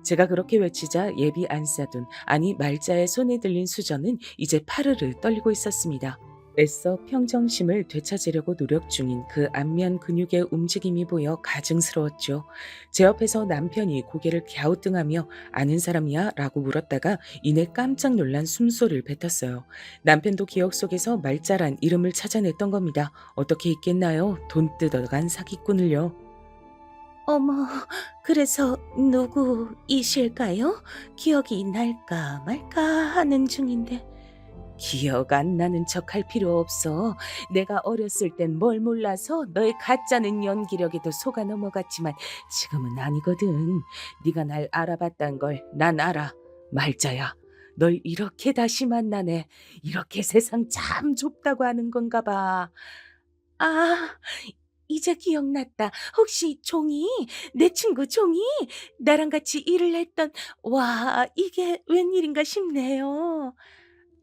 제가 그렇게 외치자 예비 안사돈, 아니 말자의 손에 들린 수저는 이제 파르르 떨리고 있었습니다. 애써 평정심을 되찾으려고 노력 중인 그 안면 근육의 움직임이 보여 가증스러웠죠. 제 옆에서 남편이 고개를 갸우뚱하며 아는 사람이야? 라고 물었다가 이내 깜짝 놀란 숨소리를 뱉었어요. 남편도 기억 속에서 말자란 이름을 찾아냈던 겁니다. 어떻게 있겠나요? 돈 뜯어간 사기꾼을요. 어머, 그래서 누구이실까요? 기억이 날까 말까 하는 중인데. 기억 안 나는 척 할 필요 없어. 내가 어렸을 땐 뭘 몰라서 너의 가짜는 연기력에도 속아 넘어갔지만 지금은 아니거든. 네가 날 알아봤단 걸 난 알아. 말자야. 널 이렇게 다시 만나네. 이렇게 세상 참 좁다고 하는 건가 봐. 아, 이제 기억났다. 혹시 종이? 내 친구 종이? 나랑 같이 일을 했던, 와, 이게 웬일인가 싶네요.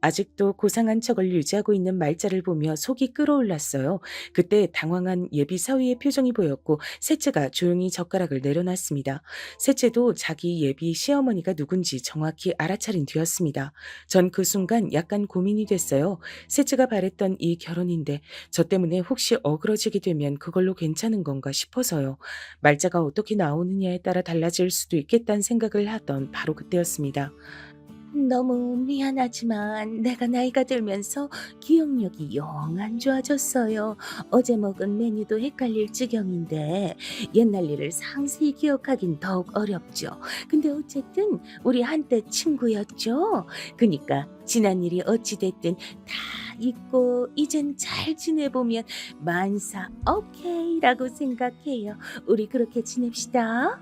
아직도 고상한 척을 유지하고 있는 말자를 보며 속이 끓어올랐어요. 그때 당황한 예비 사위의 표정이 보였고 셋째가 조용히 젓가락을 내려놨습니다. 셋째도 자기 예비 시어머니가 누군지 정확히 알아차린 뒤였습니다. 전 그 순간 약간 고민이 됐어요. 셋째가 바랬던 이 결혼인데 저 때문에 혹시 어그러지게 되면 그걸로 괜찮은 건가 싶어서요. 말자가 어떻게 나오느냐에 따라 달라질 수도 있겠다는 생각을 하던 바로 그때였습니다. 너무 미안하지만 내가 나이가 들면서 기억력이 영 안 좋아졌어요. 어제 먹은 메뉴도 헷갈릴 지경인데 옛날 일을 상세히 기억하긴 더욱 어렵죠. 근데 어쨌든 우리 한때 친구였죠. 그니까 지난 일이 어찌됐든 다 잊고 이젠 잘 지내보면 만사 오케이라고 생각해요. 우리 그렇게 지냅시다.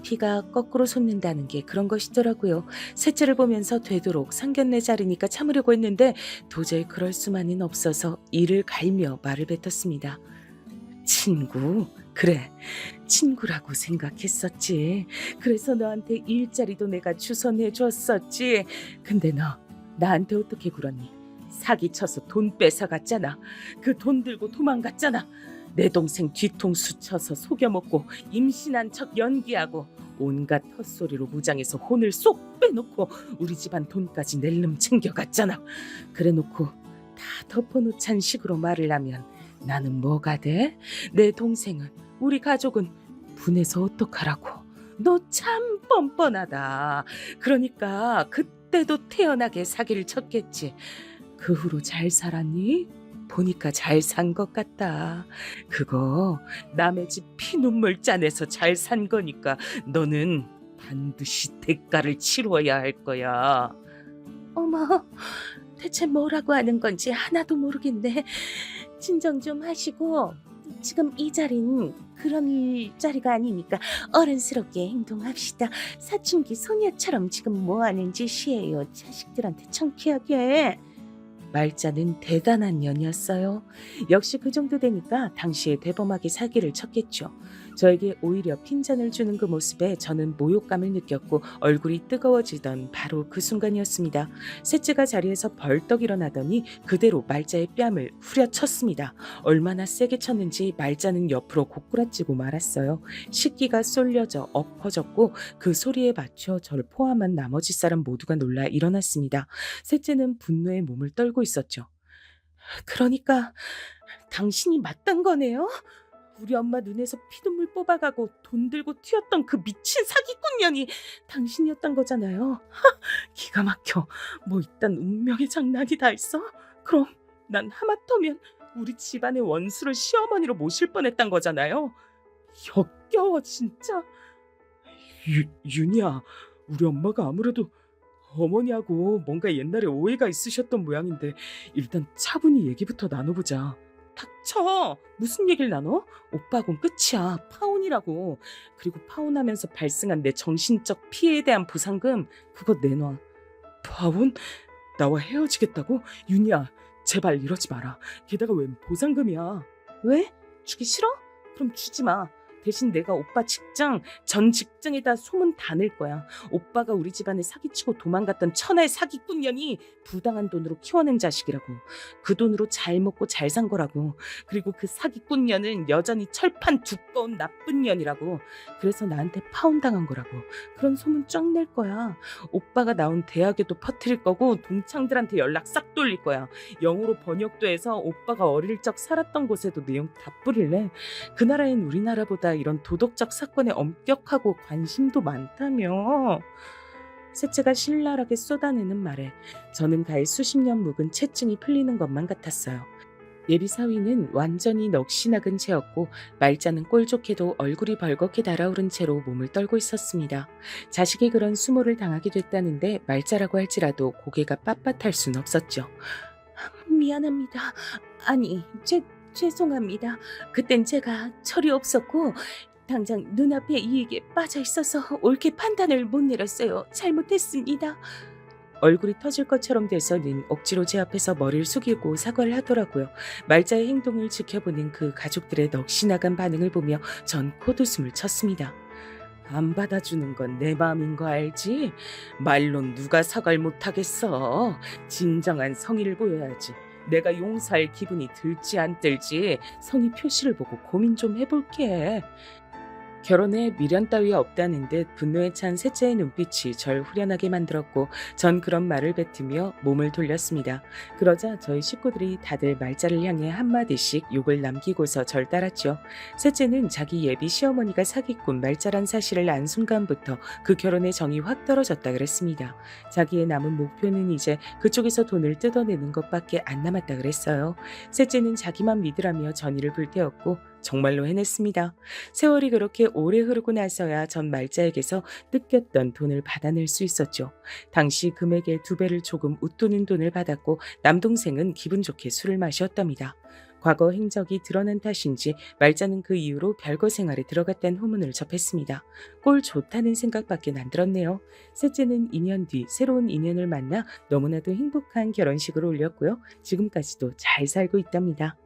피가 거꾸로 솟는다는 게 그런 것이더라고요. 셋째를 보면서 되도록 상견례 자리니까 참으려고 했는데 도저히 그럴 수만은 없어서 이를 갈며 말을 뱉었습니다. 친구? 그래, 친구라고 생각했었지. 그래서 너한테 일자리도 내가 주선해줬었지. 근데 너 나한테 어떻게 굴었니? 사기쳐서 돈 뺏어갔잖아. 그 돈 들고 도망갔잖아. 내 동생 뒤통수 쳐서 속여먹고 임신한 척 연기하고 온갖 헛소리로 무장해서 혼을 쏙 빼놓고 우리 집안 돈까지 낼름 챙겨갔잖아. 그래놓고 다 덮어놓잔 식으로 말을 하면 나는 뭐가 돼? 내 동생은, 우리 가족은 분해서 어떡하라고. 너 참 뻔뻔하다. 그러니까 그때도 태연하게 사기를 쳤겠지. 그 후로 잘 살았니? 보니까 잘 산 것 같다. 그거 남의 집 피눈물 짜내서 잘 산 거니까 너는 반드시 대가를 치러야 할 거야. 어머, 대체 뭐라고 하는 건지 하나도 모르겠네. 진정 좀 하시고 지금 이 자리는 그런 자리가 아니니까 어른스럽게 행동합시다. 사춘기 소녀처럼 지금 뭐 하는 짓이에요. 자식들한테 창피하게. 말자는 대단한 년이었어요. 역시 그 정도 되니까 당시에 대범하게 사기를 쳤겠죠. 저에게 오히려 핀잔을 주는 그 모습에 저는 모욕감을 느꼈고 얼굴이 뜨거워지던 바로 그 순간이었습니다. 셋째가 자리에서 벌떡 일어나더니 그대로 말자의 뺨을 후려쳤습니다. 얼마나 세게 쳤는지 말자는 옆으로 고꾸라지고 말았어요. 식기가 쏠려져 엎어졌고 그 소리에 맞춰 저를 포함한 나머지 사람 모두가 놀라 일어났습니다. 셋째는 분노에 몸을 떨고 있었죠. 그러니까 당신이 맞단 거네요? 우리 엄마 눈에서 피눈물 뽑아가고 돈 들고 튀었던 그 미친 사기꾼년이 당신이었단 거잖아요. 기가 막혀. 뭐 이딴 운명의 장난이 다 있어? 그럼 난 하마터면 우리 집안의 원수를 시어머니로 모실 뻔했단 거잖아요. 역겨워 진짜. 윤이야, 우리 엄마가 아무래도 어머니하고 뭔가 옛날에 오해가 있으셨던 모양인데 일단 차분히 얘기부터 나눠보자. 닥쳐! 무슨 얘기를 나눠? 오빠하고는 끝이야. 파혼이라고. 그리고 파혼하면서 발생한 내 정신적 피해에 대한 보상금 그거 내놔. 파혼? 나와 헤어지겠다고? 윤희야, 제발 이러지 마라. 게다가 웬 보상금이야. 왜? 주기 싫어? 그럼 주지 마. 대신 내가 오빠 직장, 전 직장에다 소문 다 낼 거야. 오빠가 우리 집안에 사기치고 도망갔던 천하의 사기꾼년이 부당한 돈으로 키워낸 자식이라고. 그 돈으로 잘 먹고 잘 산 거라고. 그리고 그 사기꾼년은 여전히 철판 두꺼운 나쁜 년이라고. 그래서 나한테 파혼당한 거라고. 그런 소문 쫙 낼 거야. 오빠가 나온 대학에도 퍼뜨릴 거고 동창들한테 연락 싹 돌릴 거야. 영어로 번역도 해서 오빠가 어릴 적 살았던 곳에도 내용 다 뿌릴래. 그 나라엔 우리나라보다 이런 도덕적 사건에 엄격하고 관심도 많다며. 셋째가 신랄하게 쏟아내는 말에 저는 가히 수십 년 묵은 체증이 풀리는 것만 같았어요. 예비 사위는 완전히 넋이 나근 채였고 말자는 꼴 좋게도 얼굴이 벌겋게 달아오른 채로 몸을 떨고 있었습니다. 자식이 그런 수모를 당하게 됐다는데 말자라고 할지라도 고개가 빳빳할 순 없었죠. 미안합니다. 아니, 죄송합니다. 그땐 제가 철이 없었고 당장 눈앞에 이익에 빠져 있어서 옳게 판단을 못 내렸어요. 잘못했습니다. 얼굴이 터질 것처럼 돼서는 억지로 제 앞에서 머리를 숙이고 사과를 하더라고요. 말자의 행동을 지켜보는 그 가족들의 넋이 나간 반응을 보며 전 콧웃음을 쳤습니다. 안 받아주는 건 내 마음인 거 알지? 말론 누가 사과를 못하겠어. 진정한 성의를 보여야지. 내가 용서할 기분이 들지 안 들지 성의 표시를 보고 고민 좀 해볼게. 결혼에 미련 따위 없다는 듯 분노에 찬 셋째의 눈빛이 절 후련하게 만들었고 전 그런 말을 뱉으며 몸을 돌렸습니다. 그러자 저희 식구들이 다들 말자를 향해 한마디씩 욕을 남기고서 절 따랐죠. 셋째는 자기 예비 시어머니가 사기꾼 말자란 사실을 안 순간부터 그 결혼의 정이 확 떨어졌다 그랬습니다. 자기의 남은 목표는 이제 그쪽에서 돈을 뜯어내는 것밖에 안 남았다 그랬어요. 셋째는 자기만 믿으라며 전의를 불태웠고 정말로 해냈습니다. 세월이 그렇게 오래 흐르고 나서야 전 말자에게서 뜯겼던 돈을 받아낼 수 있었죠. 당시 금액의 2배를 조금 웃도는 돈을 받았고 남동생은 기분 좋게 술을 마셨답니다. 과거 행적이 드러난 탓인지 말자는 그 이후로 별거 생활에 들어갔다는 후문을 접했습니다. 꼴 좋다는 생각밖에 안 들었네요. 셋째는 2년 뒤 새로운 인연을 만나 너무나도 행복한 결혼식을 올렸고요. 지금까지도 잘 살고 있답니다.